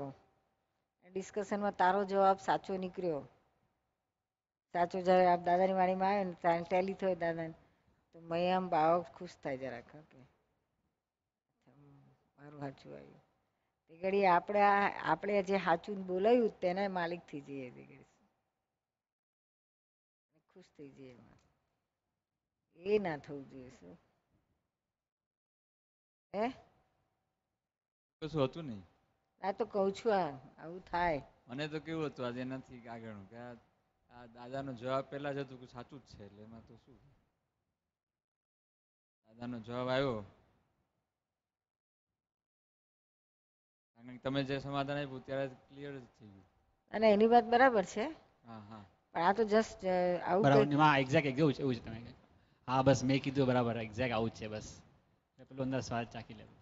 ડિસ્કશનમાં તારો જવાબ સાચો નીકળ્યો, સાચો જવાબ દાદાની વાણીમાં આવ્યો ને તારે ટેલી થયો દાદાને, તો મેં આમ બાવા ખુશ થાય જરાક કે મારું સાચું આવ્યું. તે ઘડી આપણે જે સાચું બોલાયું તેના માલિક થઈ જઈએ, તે ઘડી ખુશ થઈ જઈએ. એ ના થવું જોઈએ. શું કશું હતું નહીં. આ તો કઉ છું, આવું થાય. મને તો કેવું હતું આજે નથી આગળનું કે આ દાદાનો જવાબ પહેલા જ હતું કે સાચું જ છે, એટલે એમાં તો શું, દાદાનો જવાબ આવ્યો. કારણ કે કારણ કે તમે જે સમાધાન આપ્યું ત્યારે ક્લિયર જ થઈ ગયું. અને એની વાત બરાબર છે, હા હા પણ આ તો જસ્ટ આવું બરાબર કંઈક એમાં એક્ઝેક્ટ એવું જ તમે હા બસ મેં કીધું બરાબર એક્ઝેક્ટ આવું જ છે બસ પેલું અંદર સ્વાદ ચાખી લેવું.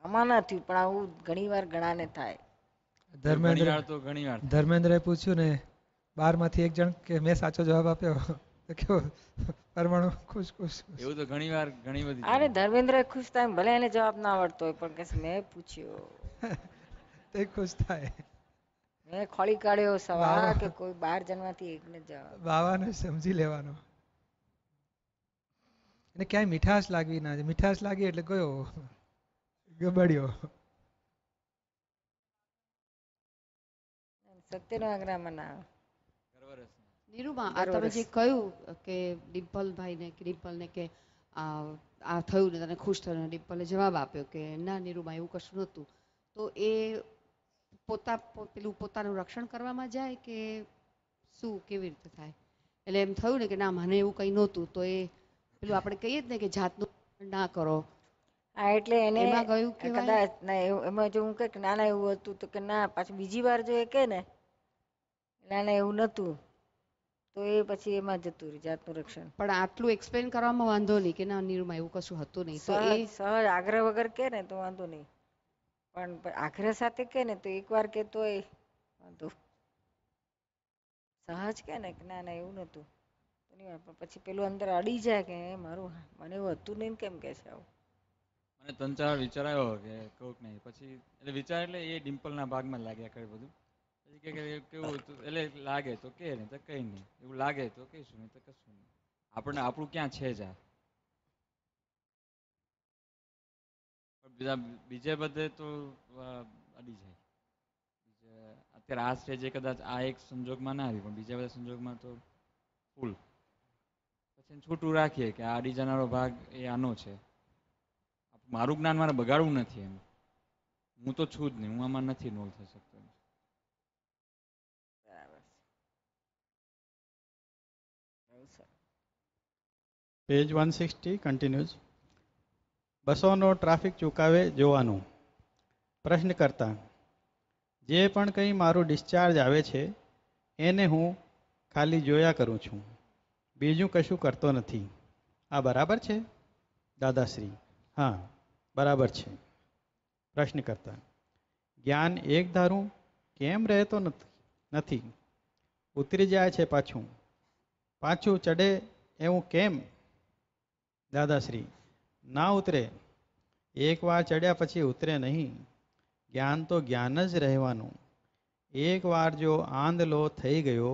આમાં ના થયું પણ આવું ઘણી વાર ઘણાને થાય. ધર્મેન્દ્રએ પૂછ્યું ને 12 માંથી એક જણ કે મેં સાચો જવાબ આપ્યો તો કેવો પરમાણુ ખુશ ખુશ. એવું તો ઘણી વાર ઘણી બધી. અરે ધર્મેન્દ્ર ખુશ થાય ભલે એને જવાબ ના આવડતો હોય પણ કે મેં પૂછ્યો તે ખુશ થાય. મેં ખોળી કાઢ્યો સવાલ કે કોઈ 12 જણમાંથી એકને જવાબ. બાવાને સમજી લેવાનો. એને ક્યાંય મીઠાશ લાગવી ના, મીઠાશ લાગી એટલે ગયો ગબડ્યો. સત્યનો આગ્રહમાં ના આવે. નીરુબા, આ તમે જે કહ્યું કે ડિમ્પલભાઈને કે ડિમ્પલને કે આ થયું ને તને ખુશ થયું ને ડિમ્પલે જવાબ આપ્યો કે ના નીરુબા એવું કશું નહોતું, તો એ પોતાનું રક્ષણ કરવામાં જાય કે શું કેવી રીતે થાય? એટલે એમ થયું ને કે ના મને એવું કંઈ નહોતું, તો એ પેલું આપણે કહીએ જ ને કે જાતનું ના કરો. હા એટલે એને એમાં ગયું કે કદાચ ના એમાં જો હું કે ના ના એવું હતું તો કે ના પાછું બીજી વાર જો એ કે ને ના ના એવું નહોતું તો એ પછી એમાં જતું રહ્યું જાતનું રક્ષણ. પણ આટલું એક્સપ્લેન કરવામાં વાંધો નહીં કે ના નીરુમાં એવું કશું હતું નહીં, તો એ સહજ આગ્રહ વગર કે ને તો વાંધો નહીં, પણ આગ્રહ સાથે કે ને તો એકવાર કે તોય વાંધો. સહજ કે ને ના ના એવું નહોતું પણ પછી પેલું અંદર અડી જાય કે મારું મને એવું હતું નહીં કેમ કે છે આવું. મને 3-4 વિચાર આવ્યો કે કોક નહીં, પછી એટલે વિચાર એટલે એ ડિમ્પલના ભાગમાં લાગ્યા કરે બધું. પછી કે કેવું એટલે લાગે તો કે નહીં તો કંઈ નહીં, એવું લાગે તો કહીશું નહીં તો કશું નહીં. આપણને આપણું ક્યાં છે જ આ બીજે બધે તો અડી જાય. અત્યારે આ સ્ટેજે કદાચ આ એક સંજોગમાં ના આવી પણ બીજા બધા સંજોગમાં તો ફૂલ. પછી છૂટું રાખીએ કે આ અડી જનારો ભાગ એ આનો છે. મારું જ્ઞાન મારે બગાડવું નથી એમ, હું તો છું જ નહીં, હું આમાં નથી ઇન્વોલ્વ થઈ શકતો. Page 160 continues. બસોનો ટ્રાફિક ચૂકાવે જોવાનું. પ્રશ્ન કરતા જે પણ કંઈ મારું ડિસ્ચાર્જ આવે છે એને હું ખાલી જોયા કરું છું, બીજું કશું કરતો નથી. આ બરાબર છે? દાદાશ્રી: હા બરાબર છે. પ્રશ્ન કરતા જ્ઞાન એક ધારું કેમ રહેતો નથી, ઉતરી જાય છે પાછું ચડે એવું કેમ? દાદાશ્રી: ના ઉતરે, એકવાર ચડ્યા પછી ઉતરે નહીં. જ્ઞાન તો જ્ઞાન જ રહેવાનું. એકવાર જો આંધળો થઈ ગયો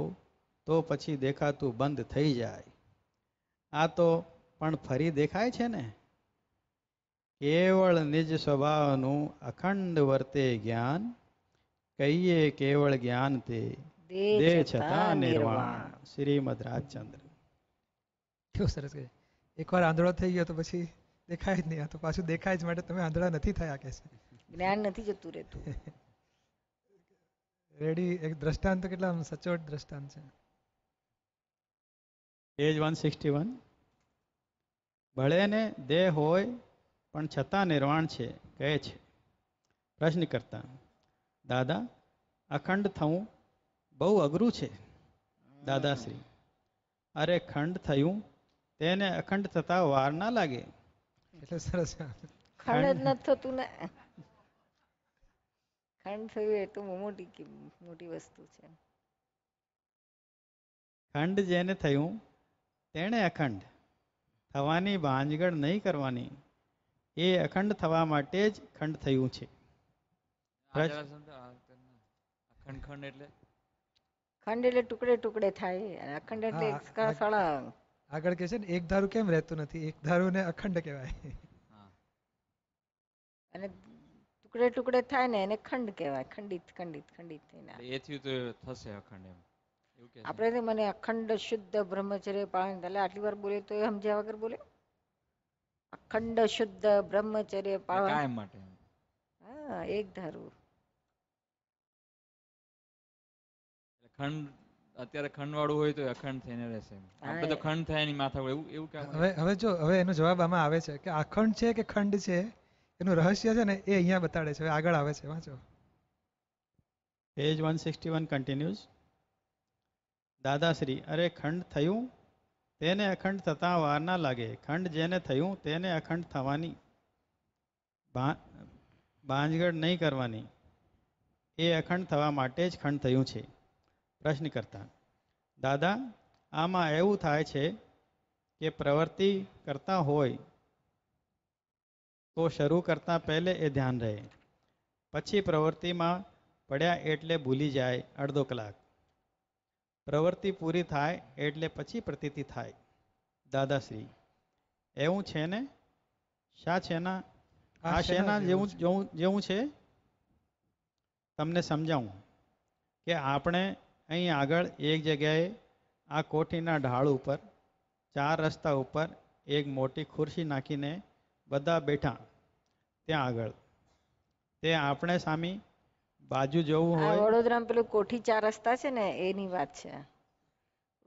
તો પછી દેખાતું બંધ થઈ જાય. આ તો પણ ફરી દેખાય છે ને. કેવળ નિજ સ્વભાવનું અખંડ વર્તે જ્ઞાન, કહીએ કેવળ જ્ઞાન તે દે છતાં નિર્વાણ. શ્રીમદ રાજચંદ્ર. કેવું સરસ કહે. એકવાર આંધળો થઈ ગયો તો પછી દેખાય જ નહીં, આ તો પાછું દેખાય જ માટે તમે આંધળા નથી થયા કે છે. જ્ઞાન નથી જતું રહેતું. રેડી. એક દ્રષ્ટાંત તો કેટલા સચોટ દ્રષ્ટાંત છે. પેજ 161. ભલે ને દેહ હોય પણ છતાં નિર્વાણ છે કહે છે. પ્રશ્ન કરતા દાદા અખંડ થવું બહુ અઘરું છે. દાદાશ્રી: અરે ખંડ થયું તેને અખંડ થતા વાર ના લાગે. એટલે સરસ. ખંડ જ નથી થતું ને. ખંડ થયું એ તો મોટી વસ્તુ છે. ખંડ જેને થયું તેણે અખંડ થવાની ભાંજગડ નહીં કરવાની. એ અખંડ થવા માટે જ ખંડ થયું છે. ખંડ એટલે ખંડ એટલે ટુકડે ટુકડે થાય અને અખંડ એટલે સળંગ. આગળ કે છે ને એક ધારું કેમ રહેતું નથી, એક ધારું ને અખંડ કહેવાય. અને ટુકડે ટુકડે થાય ને એને ખંડ કહેવાય. ખંડિત ખંડિત ખંડિત થઈને એ થયું તો થશે અખંડ એમ. આપણે મને અખંડ શુદ્ધ બ્રહ્મચર્ય પાલન, એટલે આટલી વાર બોલે તો એ સમજ્યા વગર બોલે. અખંડ શુદ્ધ બ્રહ્મચર્ય પાલન કાયમ માટે. હા, એક ધારું. ખંડ અત્યારે ખંડ વાળું હોય તો અખંડ થઈને રહેશે. આપણે તો ખંડ થાય એની માથા એવું હવે જો હવે એનો જવાબ આમાં આવે છે કે અખંડ છે કે ખંડ છે એ એનું રહસ્ય છે ને એ અહીંયા બતાડે છે. હવે આગળ આવે છે, વાંચો. Page 161 continues. દાદાશ્રી, અરે ખંડ થયું તેને અખંડ થતાં વાર ના લાગે. ખંડ જેને થયું તેને અખંડ થવાની બાંજગડ નહીં કરવાની. એ અખંડ થવા માટે જ ખંડ થયું છે. પ્રશ્ન કરતા દાદા, આમાં એવું થાય છે કે પ્રવૃત્તિ કરતા હોય તો શરૂ કરતા પહેલે એ ધ્યાન રહે, પછી પ્રવૃત્તિમાં પડ્યા એટલે ભૂલી જાય અડધો કલાક. પ્રવૃત્તિ પૂરી થાય એટલે પછી પ્રતીતિ થાય. દાદાશ્રી, એવું છે ને? શા છેના આ શેના જેવું છે? તમને સમજાવું કે આપણે અહીં આગળ એક જગ્યાએ આ કોઠીના ઢાળ ઉપર 4 રસ્તા ઉપર એક મોટી ખુરશી નાખીને બધા બેઠા. ત્યાં આગળ તે આપણે સામી બાજુ જોવું આ હોય. વડોદરામાં પેલું કોઠી 4 રસ્તા છે ને એની વાત છે.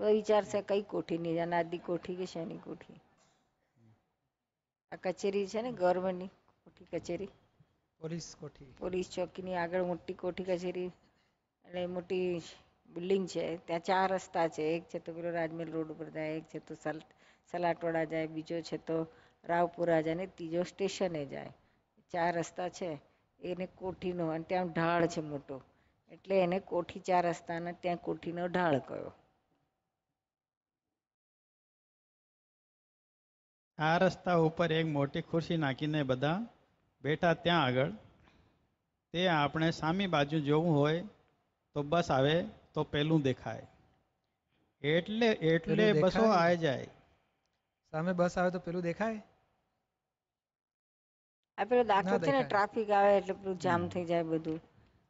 વિચાર છે કઈ કોઠી ની, અનાદની કોઠી કે શેની કોઠી? આ કચેરી છે ને ગવર્મેન્ટની કોઠી, કચેરી પોલીસ કોઠી, પોલીસ ચોકીની આગળ મોટી કોઠી કચેરી એટલે મોટી બિલ્ડિંગ છે. ત્યાં 4 રસ્તા છે. એક છે તો પેલો રાજમહેલ રોડ ઉપર જાય, એક છે તો સલાટવાડા જાય, બીજો છે તો રાવપુરા જાય ને ત્રીજો સ્ટેશને જાય. 4 રસ્તા છે. એને કોઠીનો, અને ત્યાં ઢાળ છે મોટો, એટલે એને કોઠી 4 રસ્તાને ત્યાં કોઠીનો ઢાળ કયો. આ રસ્તા ઉપર એક મોટી ખુરશી નાખીને બધા બેઠા. ત્યાં આગળ તે આપણે સામી બાજુ જોવું હોય તો બસ આવે તો પેલું દેખાય. એટલે પેલું બસો દેખાય? આવી જાય. સામે બસ આવે તો પેલું દેખાય? આ પેલો દાખલો ના છે ને, દેખાય. ટ્રાફિક આવે એટલે પેલું જામ થઈ જાય બધું.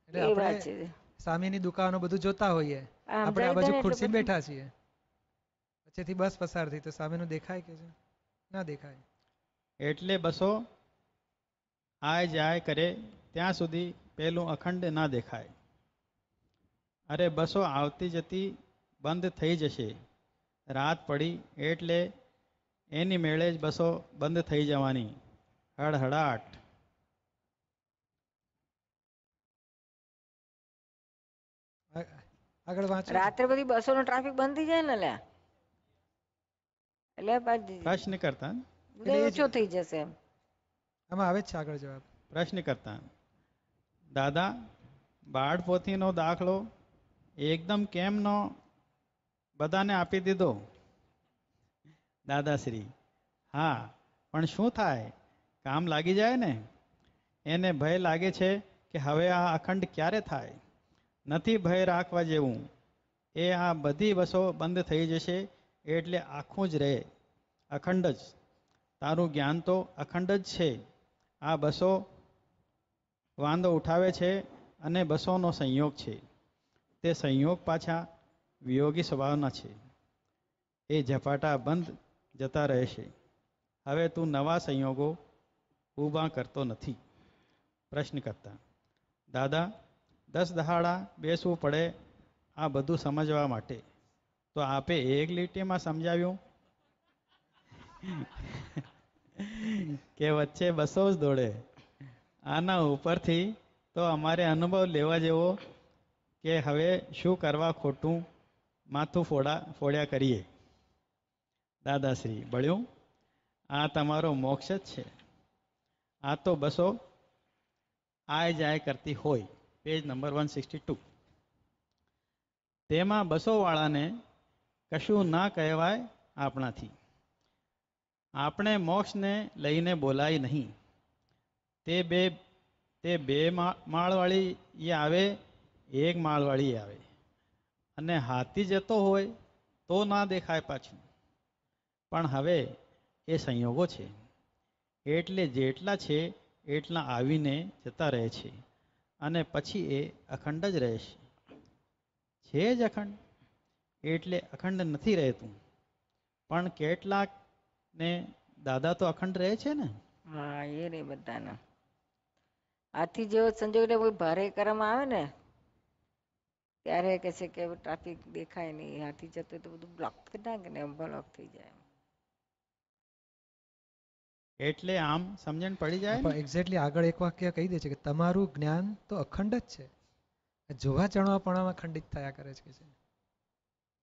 એટલે એ વાત આપણે છે. સામેની દુકાનો બધું જોતા હોઈએ, આમ આપણે આ જાય બાજુ ને એટલે ખુરશી પછી- બેઠા છીએ, પછીથી બસ પસાર થઈ તો સામેનું દેખાય કે છે? ના દેખાય. એટલે બસો આય જાય કરે ત્યાં સુધી પેલું અખંડ ના દેખાય. અરે બસો આવતી જતી બંધ થઈ જશે. રાત પડી એટલે એની મેળે જ બસો બંધ થઈ જવાની. હડહડાટ. આગળ વાંચો. રાત્રે બધી બસોનો ટ્રાફિક બંધ થઈ જાય ને લ્યા, એટલે પાછી પ્રશ્ન કરતા ઉદય ઓછો થઈ જશે એમ. આમાં આવે જ છે આગળ જવાબ. પ્રશ્ન કરતા દાદા, બાળપોથીનો દાખલો એકદમ કેમ નો બધાને આપી દીધો? દાદાશ્રી, હા પણ શું થાય, કામ લાગી જાય ને. એને ભય લાગે છે કે હવે આ અખંડ ક્યારે થાય. નથી ભય રાખવા જેવું. એ આ બધી બસો બંધ થઈ જશે એટલે આખું જ રહે, અખંડ જ. તારું જ્ઞાન તો અખંડ જ છે. આ બસો વાંધો ઉઠાવે છે અને બસોનો સંયોગ છે. તે સંયોગ પાછા વિયોગી સ્વભાવના છે. એ ઝપાટા બંધ જતા રહેશે. હવે તું નવા સંયોગો ઊભા કરતો નથી. પ્રશ્ન કરતા દાદા, 10 દહાડા બેસવું પડે આ બધું સમજવા માટે, તો આપે એક લીટીમાં સમજાવ્યું કે વચ્ચે બસો જ દોડે. આના ઉપરથી તો અમારે અનુભવ લેવા જેવો કે હવે શું કરવા ખોટું માથું ફોડ્યા કરીએ. દાદાશ્રી, બળ્યું આ તમારો મોક્ષ જ છે. આ તો બસો આય જાય કરતી હોય. Page number 162. તેમાં બસો વાળાને કશું ના કહેવાય આપણાથી. આપણે મોક્ષને લઈને બોલાય નહીં. તે બે માળવાળી એ આવે, એક માળવાળી આવે, અને હાથી જતો હોય તો ના દેખાય પાછું. પણ હવે એ સંયોગો છે, એટલે જેટલા છે એટલા આવીને જતા રહે છે, અને પછી એ અખંડ જ રહેશે. છે જ અખંડ, એટલે અખંડ નથી રહેતું. પણ કેટલાક ને દાદા તો અખંડ રહે છે ને. હા, એ રે બધાના હાથી જેવો સંજોગ એટલે કોઈ ભારે કરમ આવે ને ત્યારે કહે છે કે ટ્રાફિક દેખાય નહીં, હાથી જતો તો બધું બ્લોક કરી નાખે ને, બ્લોક થઈ જાય. એટલે આમ સમજણ પડી જાય ને? એક્ઝેક્ટલી આગળ એક વાક્ય કહી દે છે કે તમારું જ્ઞાન તો અખંડ જ છે, જોવા ચણવાપણામાં ખંડિત થયા કરે છે.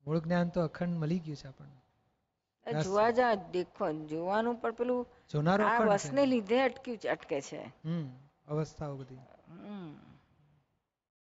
મૂળ જ્ઞાન તો અખંડ મળી ગયું છે આપણને. જોવા જા દેખો જોવાનું પણ પેલું જોનારો આ અખંડ છે. વસને લીધે અટકે છે. અવસ્થાઓ બધી